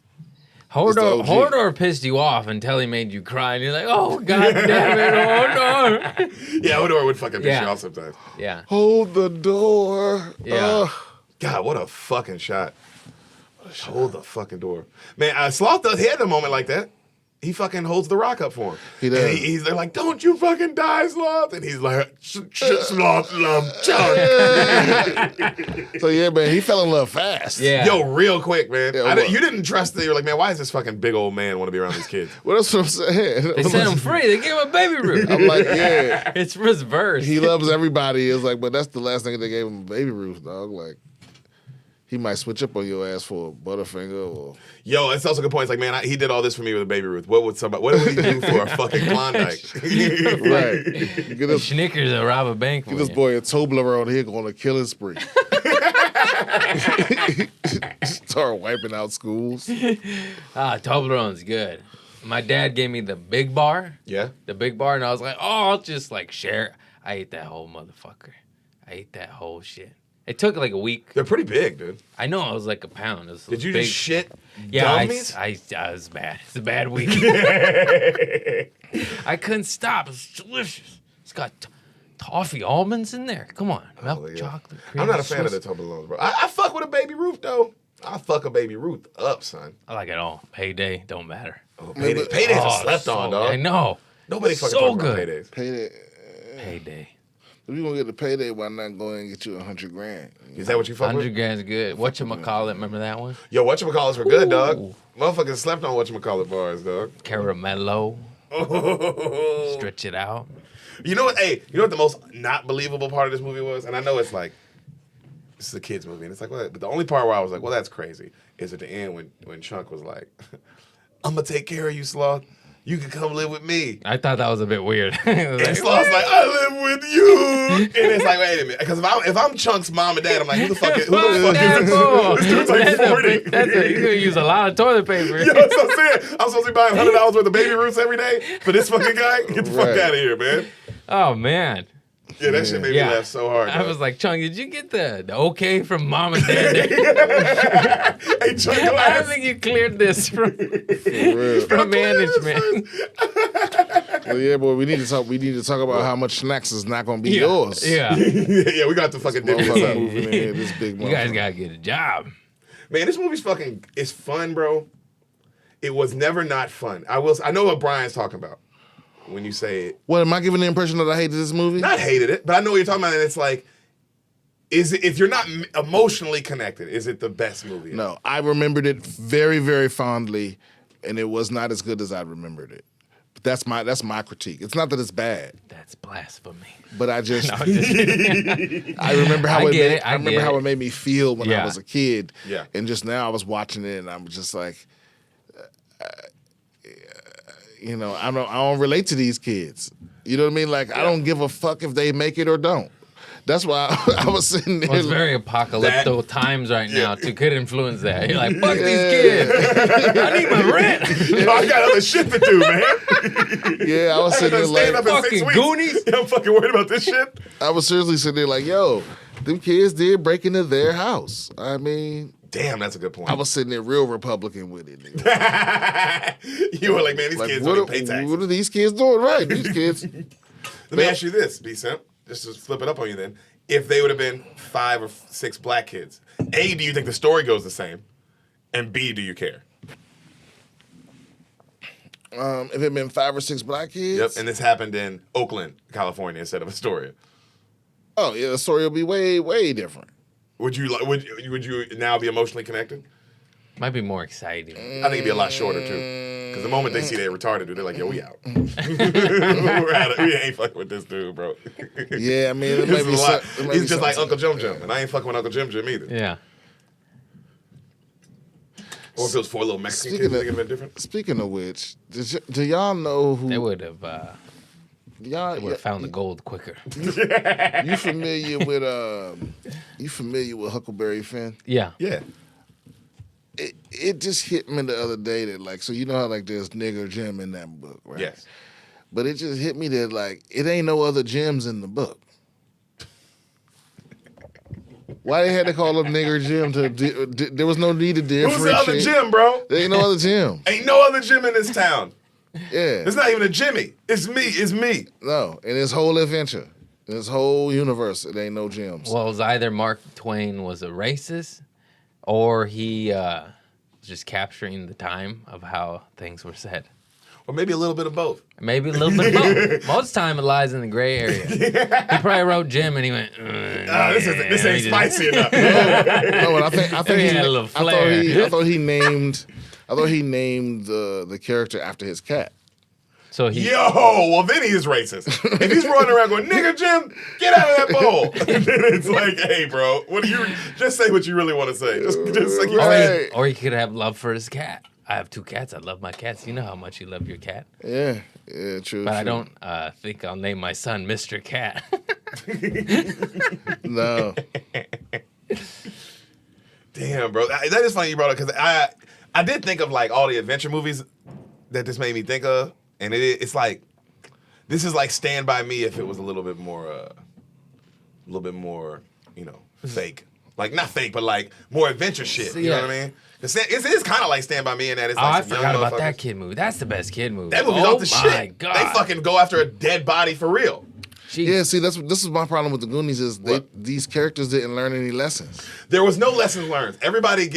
It's the OG. Hodor pissed you off until he made you cry, and you're like, "Oh God damn it, Hodor!" Yeah, Hodor would fucking piss you off sometimes. Yeah. Hold the door. Yeah. God, what a fucking shot! Hold the fucking door, man. Sloth he had a moment like that. He fucking holds the rock up for him. He does. And they're like, "Don't you fucking die, Sloth!" And he's like, "Sloth, love, chug." So yeah, man, he fell in love fast. Yeah. Yo, real quick, man. Yeah, You didn't trust that. You're like, man, why is this fucking big old man want to be around these kids? Well, that's what I'm saying. They set him free. They gave him a baby Ruth. I'm like, yeah. It's reverse. He loves everybody. It's like, but that's the last thing they gave him, Baby Ruth, dog. Like, he might switch up on your ass for a Butterfinger or... Yo, it's also a good point. It's like, man, he did all this for me with a Baby Ruth. What would he do for a fucking Klondike? Right. Get this, Snickers will rob a bank. get this boy a Toblerone here going to killing spree. Start wiping out schools. Toblerone's good. My dad gave me the big bar. Yeah. The big bar, and I was like, oh, I'll just like share. I ate that whole motherfucker. I ate that whole shit. It took like a week. They're pretty big, dude. I know, it was like a pound. Did you big. just shit Yeah, dummies? I was bad. It's a bad week. I couldn't stop. It's delicious. It's got toffee almonds in there. Come on, milk, chocolate, cream. I'm not a fan of the Toblerones, bro. I fuck with a Baby Ruth, though. I fuck a Baby Ruth up, son. I like it all. Payday, don't matter. Oh, paydays are slept on, dog. I know. Nobody fucking so talks about good. paydays. Payday. If you gonna get the payday, why not go and get you $100,000? Is that what you fuck 100 with? grand's good. Whatchamacallit, remember that one? Yo, whatchamacallits were good, dog. Ooh. Motherfuckers slept on whatchamacallit bars, dog. Caramello. Stretch it out. You know what? Hey, you know what the most not believable part of this movie was? And I know it's like, this is a kid's movie, and it's like, what? But the only part where I was like, well, that's crazy, is at the end when Chunk was like, I'm gonna take care of you, Sloth. You can come live with me. I thought that was a bit weird. And Sloth's like, I live with you. And it's like, wait a minute. Because if I'm Chunk's mom and dad, I'm like, who the fuck is this? This dude's like 40. You're going to use a lot of toilet paper. You know what I'm saying? I'm supposed to be buying $100 worth of Baby Ruths every day for this fucking guy? Get the fuck out of here, man. Oh, man. Yeah, that shit made me laugh so hard. I was like, Chunk, did you get the okay from mom and dad? Hey, Chunk, I don't think you cleared this from management. Well, yeah, boy, we need to talk about how much snacks is not gonna be yours. Yeah. Yeah, we got to fucking dip this up. Moving in here, this big You guys got to get a job. Man, this movie's fucking, it's fun, bro. It was never not fun. I know what Brian's talking about when you say it. What, am I giving the impression that I hated this movie? Not hated it, but I know what you're talking about, and it's like, Is it, if you're not emotionally connected, is it the best movie? No, I remembered it very, very fondly, and it was not as good as I remembered it. But that's my critique. It's not that it's bad. That's blasphemy. But I just, No, I'm just kidding. I remember how I remember how it made me feel when I was a kid. Yeah. And just now I was watching it, and I'm just like, you know, I don't relate to these kids. You know what I mean? Like, I don't give a fuck if they make it or don't. That's why I was sitting there. Well, it's very apocalyptic times right now to could influence that. You're like, fuck these kids. I need my rent. Yo, I got other shit to do, man. Yeah, I was sitting there Staying like, up in 6 fucking weeks. Goonies. Yeah, I'm fucking worried about this shit. I was seriously sitting there like, yo, them kids did break into their house. I mean, Damn, that's a good point. I was sitting there real Republican with it. Nigga. You were like, man, these Like, kids what, don't even pay taxes. what are these kids doing? Right, these kids. Let me ask you this, B-Simp. Just to flip it up on you then. If they would have been 5 or 6 black kids, A, do you think the story goes the same? And B, do you care? If it had been 5 or 6 black kids. Yep, and this happened in Oakland, California, instead of Astoria. Oh yeah, the story will be way, way different. Would you now be emotionally connected? Might be more exciting. I think it'd be a lot shorter too. Because the moment they see they're retarded, dude, they're like, yo, we out. We're out. We ain't fucking with this dude, bro. Yeah, I mean, it This may be is a lot. it may He's be just like something- Uncle Jum Jum, and I ain't fucking with Uncle Jum Jum either. Yeah. Or if it was 4 little Mexican Speaking kids, think it'd been different. Speaking of which, do y'all know who? They would have found the gold quicker. You familiar with Huckleberry Finn? Yeah. Yeah. It just hit me the other day that like, so you know how like there's nigger Jim in that book, right? Yes. But it just hit me that like it ain't no other Jims in the book. Why they had to call him nigger Jim? There was no need to differentiate. Who's the other Jim, bro? There ain't no other Jim. Ain't no other Jim in this town. Yeah. It's not even a Jimmy. It's me. It's me. No, in his whole adventure, in his whole universe, it ain't no Jims. Well, it was either Mark Twain was a racist or he was just capturing the time of how things were said. Or maybe a little bit of both. Maybe a little bit of both. Most of the time it lies in the gray area. He probably wrote Jim and he went, This ain't spicy enough. No, and I think He he, had a little I flair. thought he named the character after his cat. So he, Yo, well then he is racist. If he's running around going, nigga Jim, get out of that bowl. And then it's like, hey bro, what do you just say what you really want to say. Just like you said. Right. or he could have love for his cat. I have 2 cats. I love my cats. You know how much you love your cat. Yeah, true. But I true. don't think I'll name my son Mr. Cat. No. Damn, bro. That is funny you brought it because I did think of like all the adventure movies that this made me think of, and it's like this is like Stand By Me if it was a little bit more, you know, fake. Like not fake, but like more adventure shit. You know what I mean? It is kind of like Stand By Me in that it's like I some forgot young about that motherfuckers. kid movie. That's the best kid movie. That movie's off the shit. Oh my God. They fucking go after a dead body for real. Jeez. Yeah, see, this is my problem with the Goonies is these characters didn't learn any lessons. There was no lessons learned. Everybody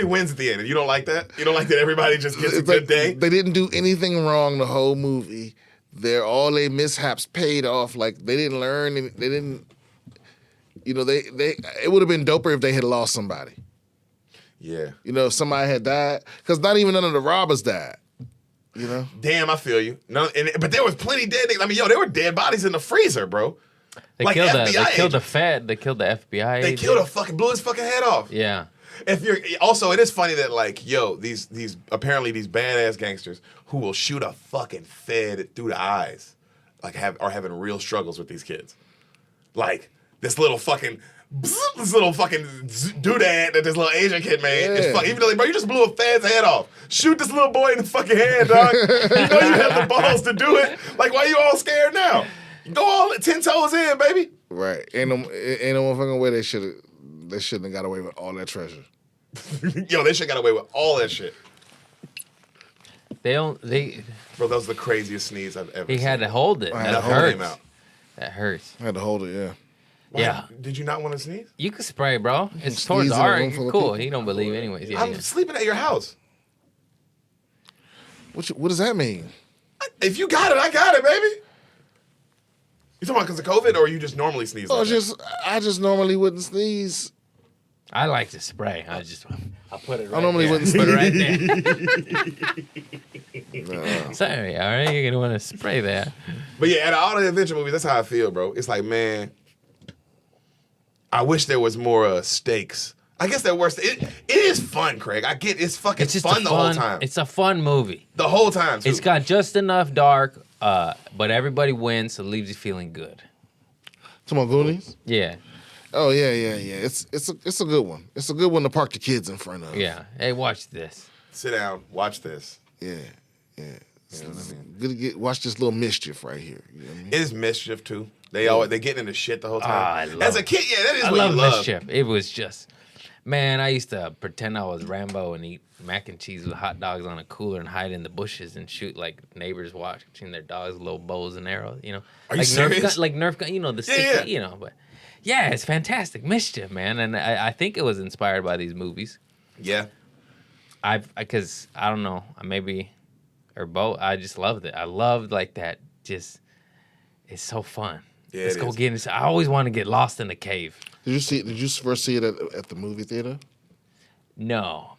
wins at the end. You don't like that? You don't like that everybody just gets a It's good like day? they didn't do anything wrong the whole movie. All their mishaps paid off. Like they didn't learn. They didn't. You know, it would have been doper if they had lost somebody. Yeah. You know, if somebody had died, because not even none of the robbers died. You know. Damn, I feel you. No, but there was plenty dead niggas. I mean, there were dead bodies in the freezer, bro. They Like killed FBI the agent. Fed. They killed the FBI. They agent. killed blew his fucking head off. Yeah. If you're also, it is funny that like, these apparently these badass gangsters who will shoot a fucking Fed through the eyes, like are having real struggles with these kids. Like this little fucking doodad that this little Asian kid made. Yeah. Is even though, like, bro, you just blew a Fed's head off. Shoot this little boy in the fucking head, dog. You know you have the balls to do it. Like, why you all scared now? Go all 10 toes in, baby. Right. Ain't no motherfucking way they shouldn't have got away with all that treasure. Yo, they should got away with all that shit. They Bro, that was the craziest sneeze I've ever he seen. had to hold it. I That had to hold hurts. him out. That hurts. I had to hold it, yeah. Why? Yeah. Did you not want to sneeze? You can spray, bro. It's towards Sneeze the in a heart. room full of Cool. people. He don't believe anyways. Yeah, I'm yeah. sleeping at your house. What does that mean? If you got it, I got it, baby. You talking about because of COVID, or you just normally sneeze? Oh, Like that? I just normally wouldn't sneeze. I like to spray. I'll put it right I normally there. wouldn't Put sneeze. it right there. Sorry, all right? You're going to want to spray that. But yeah, out of all the adventure movies, that's how I feel, bro. It's like, man, I wish there was more stakes. I guess that works. It is fun, Craig. I get it's fucking It's just fun the whole time. It's a fun movie. The whole time, too. It's got just enough dark, but everybody wins, so it leaves you feeling good. Come on, Goonies. Yeah. Oh yeah. It's a good one. It's a good one to park the kids in front of. Yeah. Hey, watch this. Sit down, watch this. Yeah. You know what I mean? Good to watch this little mischief right here. You know what I mean? It is mischief too. They get into shit the whole time. I love As a kid, yeah, that is I what love you love. mischief. It was just, man, I used to pretend I was Rambo and eat mac and cheese with hot dogs on a cooler and hide in the bushes and shoot like neighbors watching their dogs with little bows and arrows, you know. Are you like serious? Nerf gun, you know, the sticky, yeah. you know, but yeah, it's fantastic. Mischief, man. And I think it was inspired by these movies. Yeah. Because I don't know, maybe, or both, I just loved it. I loved like that, just, it's so fun. Yeah, Let's it go is. get in. I always want to get lost in the cave. Did you first see it at the movie theater? No,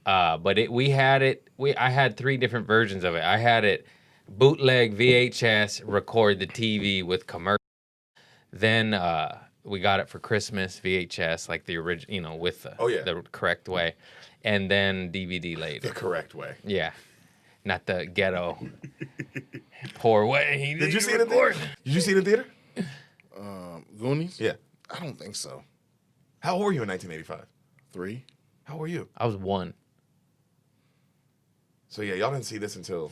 but I had 3 different versions of it. I had it bootleg VHS, record the TV with commercial. Then we got it for Christmas VHS, like the original, you know, with the correct way, and then DVD later. The correct way. Yeah, not the ghetto poor way. Did you see it in theater? Did you see it in theater? Goonies? Yeah. I don't think so. How old were you in 1985? 3. How old were you? I was 1. So yeah, y'all didn't see this until.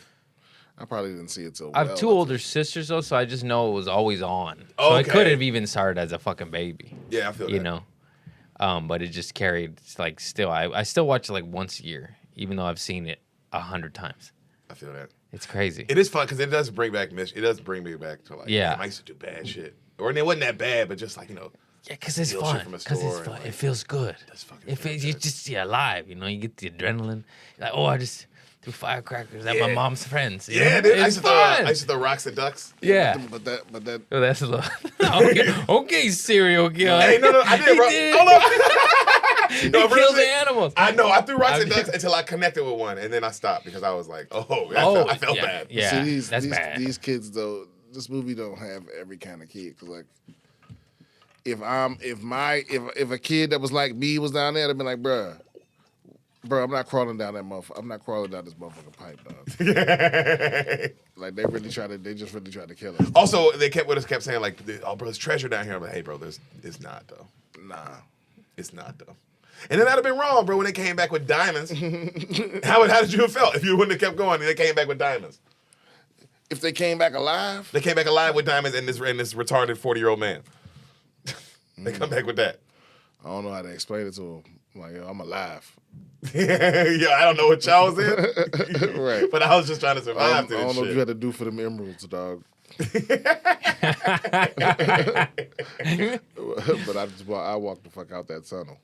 I probably didn't see it till. I have 2 older sisters though, so I just know it was always on. Oh, so okay. it could have even started as a fucking baby. Yeah, I feel You that. know, but it just carried like still. I still watch it like once a year, even though I've seen it 100 times. I feel that. It's crazy. It is fun because it does bring back it does bring me back to like, Yeah. damn, I used to do bad shit, or it wasn't that bad, but just like, you know, Yeah, because it's steal shit fun. from a Because it's store fun. and, like, It feels good. that's fucking It feels, you good. just alive. You know, you get the adrenaline. Like, oh, I just threw firecrackers at my Yeah. mom's friends. you yeah, know? dude. I It's used fun. to throw rocks at ducks. Yeah. But that. Oh, that's a little. okay, serial killer. Hey, no, I did. He Bro. did. Hold on. He No, killed really, the animals. I know. I threw rocks at ducks until I connected with one, and then I stopped because I was like, "Oh, I felt yeah, bad." Yeah, See, that's bad. These kids though, this movie don't have every kind of kid. Cause like, if a kid that was like me was down there, I'd be like, bruh, I'm not crawling down that motherfucker. I'm not crawling down this motherfucking pipe, dog. Like they just really tried to kill us. Also, they kept saying like, "Oh, bro, there's treasure down here." I'm like, "Hey, bro, it's not though. Nah. It's not though." And then I'd have been wrong, bro, when they came back with diamonds. How did you have felt if you wouldn't have kept going and they came back with diamonds? If they came back alive, They came back alive with diamonds and this retarded 40-year-old man. They come back with that. I don't know how to explain it to them. I'm like, yo, I'm alive. Yeah, I don't know what y'all was in. Right. But I was just trying to survive I through don't this know what you shit. had to do for them emeralds, dog. But I walked the fuck out that tunnel.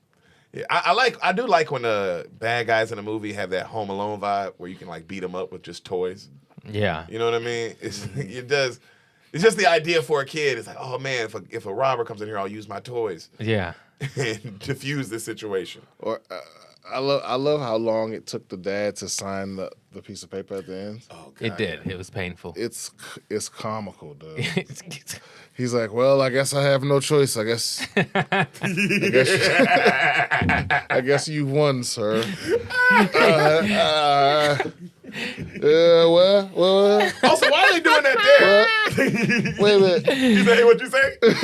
Yeah, I do like when the bad guys in a movie have that Home Alone vibe where you can like beat them up with just toys. Yeah. You know what I mean? It does. It's just the idea for a kid. It's like, oh man, if a robber comes in here, I'll use my toys Yeah. and diffuse this situation. Or I love how long it took the dad to sign the piece of paper at the end. Oh, God. It did. It was painful. It's comical, dude. It's- He's like, well, I guess I have no choice. I guess I guess you won, sir. Well. Also, why are they doing that there? Wait a minute. You say what you say? Is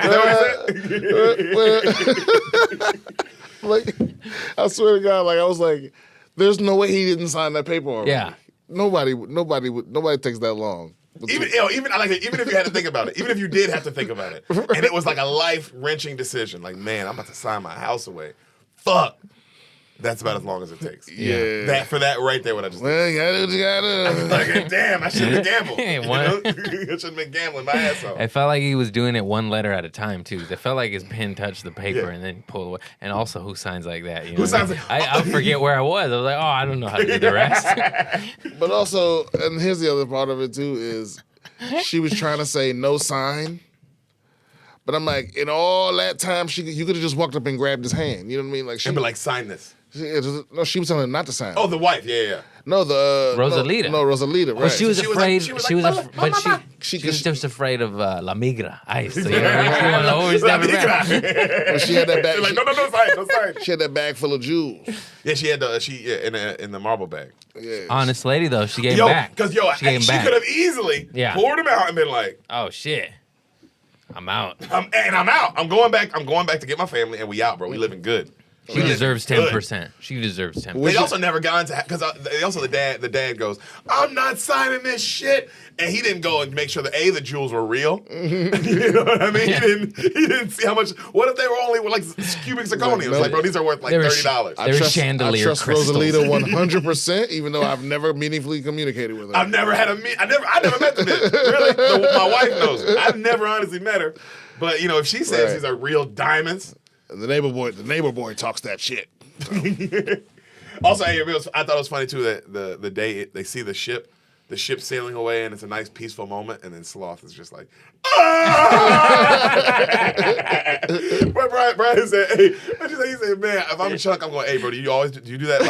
that what you said? Like, I swear to God, like I was like, there's no way he didn't sign that paper already. Yeah. Nobody takes that long. Even I like it. Even if you had to think about it, even if you did have to think about it, and it was like a life-wrenching decision, like, man, I'm about to sign my house away. Fuck. That's about as long as it takes. Yeah. That for that right there, what I just did. Well, you gotta do what you gotta. Like, damn, I shouldn't have gambled. You What? know? I shouldn't have been gambling my ass off. I felt like he was doing it one letter at a time too. It felt like his pen touched the paper Yeah. and then pulled away. And also, who signs like that? You know Who what I signs mean? like- I forget where I was. I was like, oh, I don't know how to do the rest. But also, and here's the other part of it too is she was trying to say no sign. But I'm like, in all that time, you could have just walked up and grabbed his hand. You know what I mean? Like she And be like, sign this. No, she was telling him not to sign. Oh, the wife. Yeah. No, the Rosalita. No, Rosalita. Right. Well, she was afraid. she was She was, like, but she was just afraid of La Migra ice. So, you know, she wanted to always have it back. Well, she had that bag. She's like, no, sign. She had that bag full of jewels. Yeah, she had in the marble bag. Yeah. Honest lady though, she gave him back. Because she gave him back. could have easily poured him out and been like, Oh shit, I'm out. I'm out. I'm going back to get my family, and we out, bro. We living good. She deserves 10%. She deserves 10%. They also never got into because the dad goes, I'm not signing this shit, and he didn't go and make sure that the jewels were real. You know what I mean? He didn't see how much. What if they were only like cubic zirconia? It was like, bro, these are worth like $30. They were chandelier I trust crystals. Rosalita 100%, even though I've never meaningfully communicated with her. I've never had I never met the bitch. Really, my wife knows her. I've never honestly met her, but you know, if she says these are real diamonds. The neighbor boy talks that shit. Also, I thought it was funny too that the day they see the ship sailing away, and it's a nice peaceful moment, and then Sloth is just like, But Brian said, "Hey, what you say?" He said, "Man, if I'm Chuck, I'm going, hey, bro, do you do that?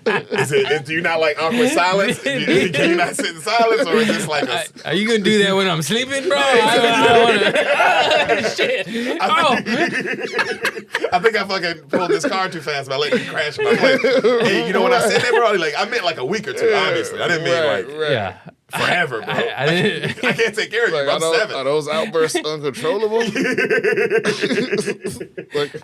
Like, do you not like awkward silence? Can you not sit in silence, or is this like Are you gonna do that when I'm sleeping, bro? I don't want to. Shit. I think I fucking pulled this car too fast by letting it crash in my place. Hey, you know what I said there, bro? Like, I meant like a week or two, obviously. I didn't mean Yeah. forever, bro. I didn't. I can't take care of you. I'm 7. Are those outbursts uncontrollable? Like,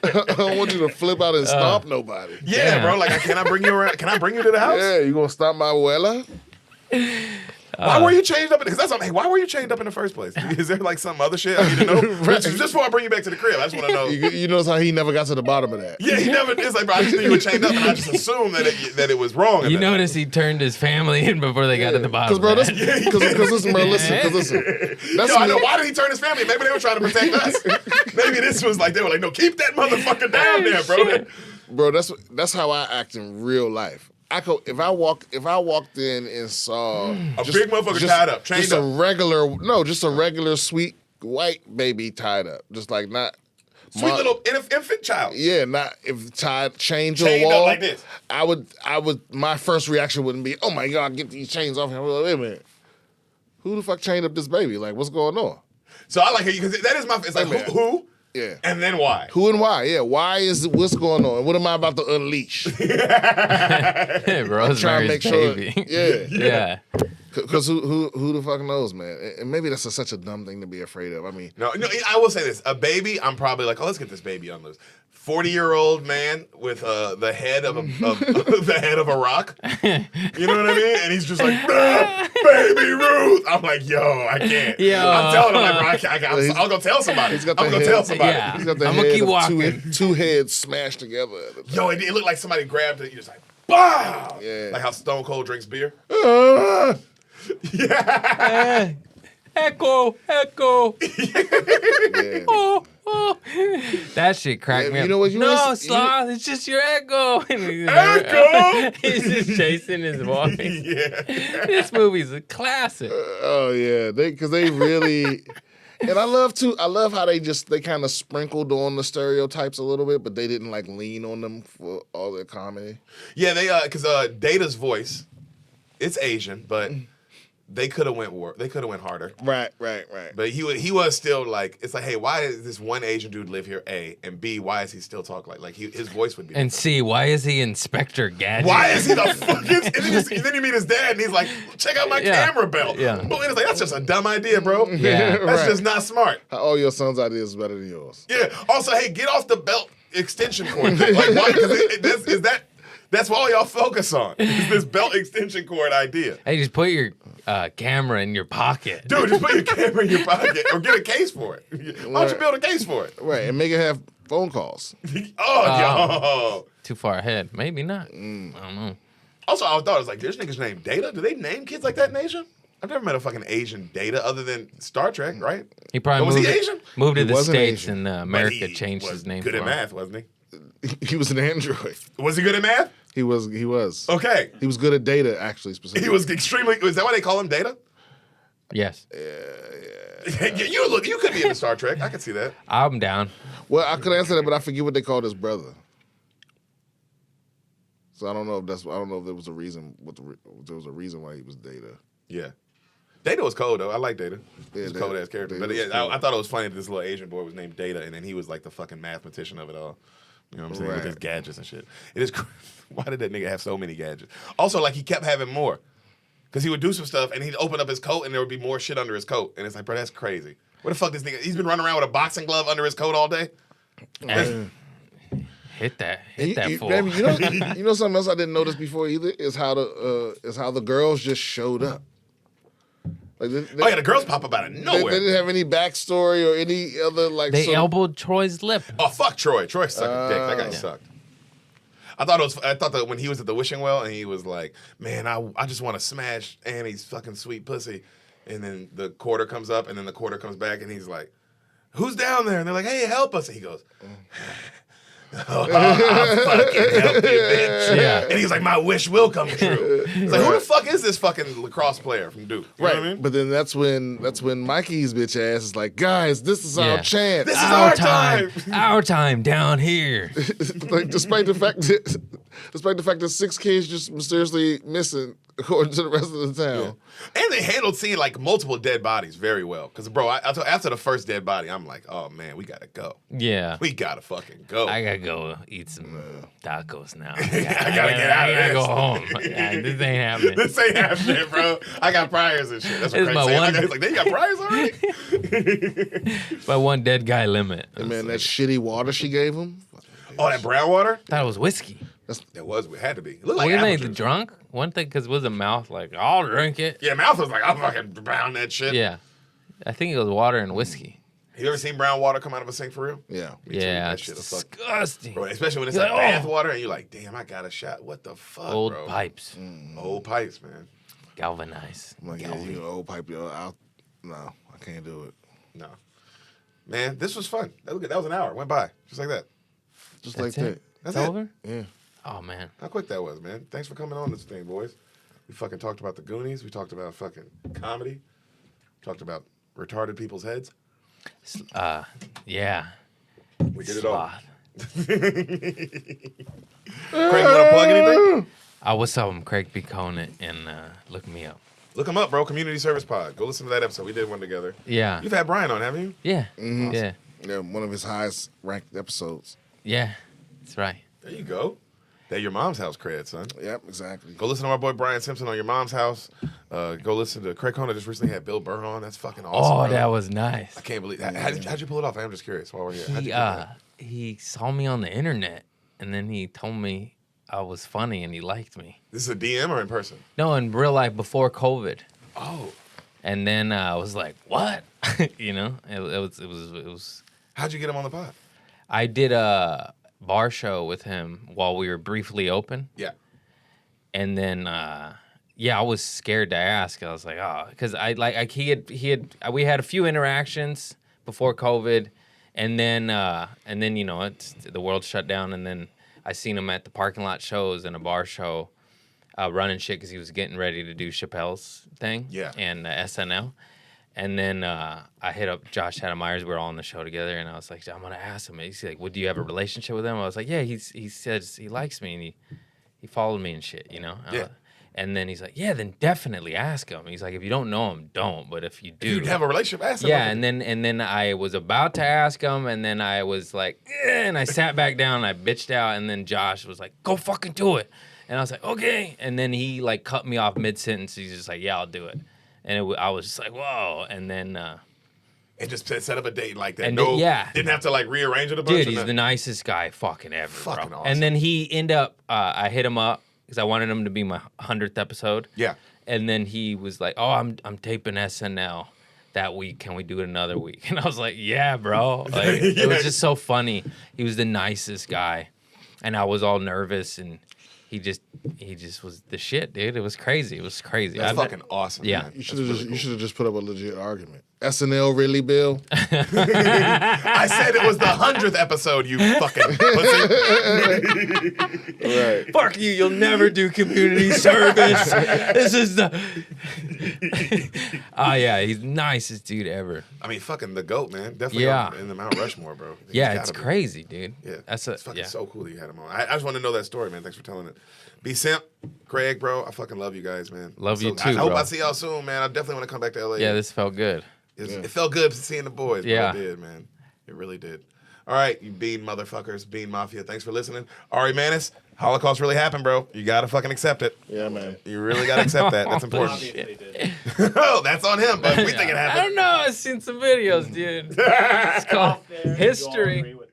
I don't want you to flip out and stomp nobody. Yeah, bro. Like, can I bring you around? Can I bring you to the house? Yeah, you gonna stomp my abuela? Why were you chained up? Because that's something. Hey, why were you chained up in the first place? Is there like some other shit I need to know? Just before I bring you back to the crib, I just want to know. You notice how he never got to the bottom of that. Yeah, he never. It's like, bro, I just knew you were chained up, and I just assumed that it was wrong. You notice he turned his family in before they got to the bottom. Because listen, bro, listen. That's I know. Why did he turn his family? Maybe they were trying to protect us. Maybe this was like they were like, no, keep that motherfucker down there, bro. Bro, that's how I act in real life. If I walked in and saw a big motherfucker tied up, chained just up, just a regular sweet white baby tied up, just like not sweet little infant child. Yeah, not if chained to Chained a wall up like this. I would. My first reaction wouldn't be, oh my God, get these chains off him. Wait a minute, who the fuck chained up this baby? Like, what's going on? So I like it because that is my. It's like who. Yeah. And then why? Who and why? Yeah. What's going on? What am I about to unleash? Rosemary's baby. Yeah. Yeah. Because who the fuck knows, man? And maybe that's such a dumb thing to be afraid of. I mean, no. I will say this: a baby, I'm probably like, oh, let's get this baby on loose. 40-year-old man with the head of the head of a rock. You know what I mean? And he's just like, baby Ruth. I'm like, yo, I can't. Yo. I'm telling him, like, bro, I'll go tell somebody. He's got the I'm gonna head. tell somebody. Yeah. he's got the I'm head gonna keep of walking. two heads smashed together. Yo, it looked like somebody grabbed it. You just like, wow. Yeah. Like how Stone Cold drinks beer. Yeah. Echo. Yeah. Oh. That shit cracked me up. You know what? Sloth, it's just your echo. Echo? He's just chasing his voice. Yeah. This movie's a classic. Oh yeah, because they really. And I love how they kind of sprinkled on the stereotypes a little bit, but they didn't like lean on them for all their comedy. Yeah, they because Data's voice, it's Asian, but they could have went harder. Right. But he was still like, it's like, hey, why does this one Asian dude live here? A, and B, why is he still talk like his voice would be? And C, why is he Inspector Gadget? Why is he the fucking? And then you meet his dad, and he's like, check out my camera belt. Yeah. But it's like, that's just a dumb idea, bro. Yeah. That's just not smart. All your son's ideas is better than yours. Yeah. Also, hey, get off the belt extension cord thing. Like, why? Because that's what all y'all focus on. Is this belt extension cord idea. Hey, just put your camera in your pocket. Dude, just put your camera in your pocket or get a case for it. Why don't you build a case for it? Right, and make it have phone calls. Yo. Too far ahead. Maybe not. I don't know. Also, I thought it was like, there's niggas named Data. Do they name kids like that in Asia? I've never met a fucking Asian Data other than Star Trek, right? He probably Was he Asian? moved to He the wasn't States Asian. and But America he changed was his name good for at him. math, wasn't he? He was an android. Was he good at math? He was. Okay. He was good at data, actually, specifically. He was extremely. Is that why they call him Data? Yes. You could be into Star Trek. I could see that. I'm down. Well, I could answer that, but I forget what they called his brother. So I don't know if there was a reason. There was a reason why he was Data. Yeah. Data was cold though. I like Data. Yeah, He's a cold ass character. Data But yeah, was cool. I thought it was funny that this little Asian boy was named Data, and then he was like the fucking mathematician of it all. You know what I'm saying? With Right. his gadgets and shit. It is. Why did that nigga have so many gadgets? Also, like he kept having more, because he would do some stuff and he'd open up his coat and there would be more shit under his coat, and it's like, bro, that's crazy. What the fuck this nigga? He's been running around with a boxing glove under his coat all day. Hey, hit that fool. Baby, you know something else I didn't notice before either is how the girls just showed up. Like The girls pop up out of nowhere. They didn't have any backstory or any other like. They elbowed Troy's lip. Oh fuck Troy! Troy sucked a dick. That guy sucked. I thought that when he was at the wishing well and he was like, man, I just want to smash Annie's fucking sweet pussy, and then the quarter comes up and then the quarter comes back and he's like, who's down there? And they're like, hey, help us. And he goes, I'll fucking help you, bitch. Yeah. And he's like, my wish will come true. It's like, who the fuck is this fucking lacrosse player from Duke? You know what I mean? But then that's when Mikey's bitch ass is like, guys, this is our chance. This is our time. Our time down here. Like despite the fact that 6 kids just mysteriously missing according to the rest of the town. And they handled seeing like multiple dead bodies very well. Because, bro, after the first dead body, I'm like, oh man, we gotta go. Yeah. We gotta fucking go. I gotta go eat some tacos now. I gotta get out of I gotta this. go home. Yeah, this ain't happening. This ain't happening, bro. I got priors and shit. That's what This is Craig my said. one- He's like, they got priors already? It's my one dead guy limit. And man, that shitty water she gave him. Oh, that brown water? Thought it was whiskey. It had to be. It looked like Like apple they juice. drunk? One thing, because was a mouth like, I'll drink it. Yeah, Mouth was like, I'll fucking brown that shit. Yeah. I think it was water and whiskey. You ever seen brown water come out of a sink for real? Yeah. Yeah, That it's shit will fuck. disgusting. Bro, especially when it's You're like like, bath oh. water and you're like, damn, I got a shot. What the fuck, Old bro? pipes. Old pipes, man. Galvanized. I'm like, yeah, you know, old pipe, yo. No, I can't do it. No. Man, this was fun. That was an hour. Went by. Just like that. Just That's like it? That's It's it. over? that. Yeah. Oh, man. How quick that was, man. Thanks for coming on this thing, boys. We fucking talked about the Goonies. We talked about fucking comedy. Talked about retarded people's heads. Yeah. We did it all. Sloth. Craig, you want to plug anything? What's up? I'm Craig B. Conant, and look me up. Look him up, bro. Community Service Pod. Go listen to that episode. We did one together. Yeah. You've had Brian on, haven't you? Yeah. Mm-hmm. Yeah. Yeah, one of his highest ranked episodes. Yeah. That's right. There you go. That your mom's house cred, son. Yep, exactly. Go listen to our boy Brian Simpson on your mom's house. Go listen to Craig Conant just recently had Bill Burr on. That's fucking awesome. Oh, bro. that was nice. I can't believe that. How'd you pull it off? I'm just curious while we're here. How'd you pull it off? He saw me on the internet, and then he told me I was funny, and he liked me. This is a DM or in person? No, in real life before COVID. Oh. And then I was like, "What?" You know, it was. How'd you get him on the pod? I did a bar show with him while we were briefly open, Yeah. and then I was scared to ask. I was like, "Oh," because we had a few interactions before COVID, and then you know the world shut down, and then I seen him at the parking lot shows and a bar show. Running shit because he was getting ready to do Chappelle's thing and SNL. And then I hit up Josh Hadameyers. We were all on the show together, and I was like, I'm going to ask him. He's like, well, do you have a relationship with him? I was like, yeah, he says he likes me, and he followed me and shit, you know? Yeah. And then he's like, yeah, then definitely ask him. He's like, if you don't know him, don't. But if you do. If you have a relationship, ask him. Yeah, and then I was about to ask him, and then I was like, and I sat back down, and I bitched out, and then Josh was like, go fucking do it. And I was like, okay. And then he like cut me off mid-sentence. He's just like, yeah, I'll do it. And I was just like, whoa. And then... and just set up a date like that. And No, yeah. Didn't have to like rearrange it a bunch. Dude, he's the nicest guy fucking ever, Fucking bro. awesome. And then he ended up... I hit him up because I wanted him to be my 100th episode. Yeah. And then he was like, oh, I'm taping SNL that week. Can we do it another week? And I was like, yeah, bro. Like, It was just so funny. He was the nicest guy. And I was all nervous, and... He just was the shit, dude. It was crazy. It was crazy. That's fucking awesome. Yeah. Man. You should have just put up a legit argument. SNL really, Bill? I said it was the 100th episode, you fucking pussy. Right. Fuck you, you'll never do community service. This is the. Oh, yeah, he's the nicest dude ever. I mean, fucking the GOAT, man. Definitely in the Mount Rushmore, bro. Yeah, it's crazy, dude. Yeah, That's it's fucking so cool that you had him on. I just want to know that story, man. Thanks for telling it. B Simp, Craig, bro, I fucking love you guys, man. Love you too, I hope bro. I see y'all soon, man. I definitely want to come back to LA. Yeah, this felt good. It felt good seeing the boys. Yeah. Bro. It did, man. It really did. All right, you Bean motherfuckers, Bean Mafia, thanks for listening. Ari Manis, Holocaust really happened, bro. You gotta fucking accept it. Yeah, man. You really gotta accept that. That's important. Obviously did. Oh, that's on him, but we think it I happened. don't know. I've seen some videos, dude. It's called There, you all history. agree with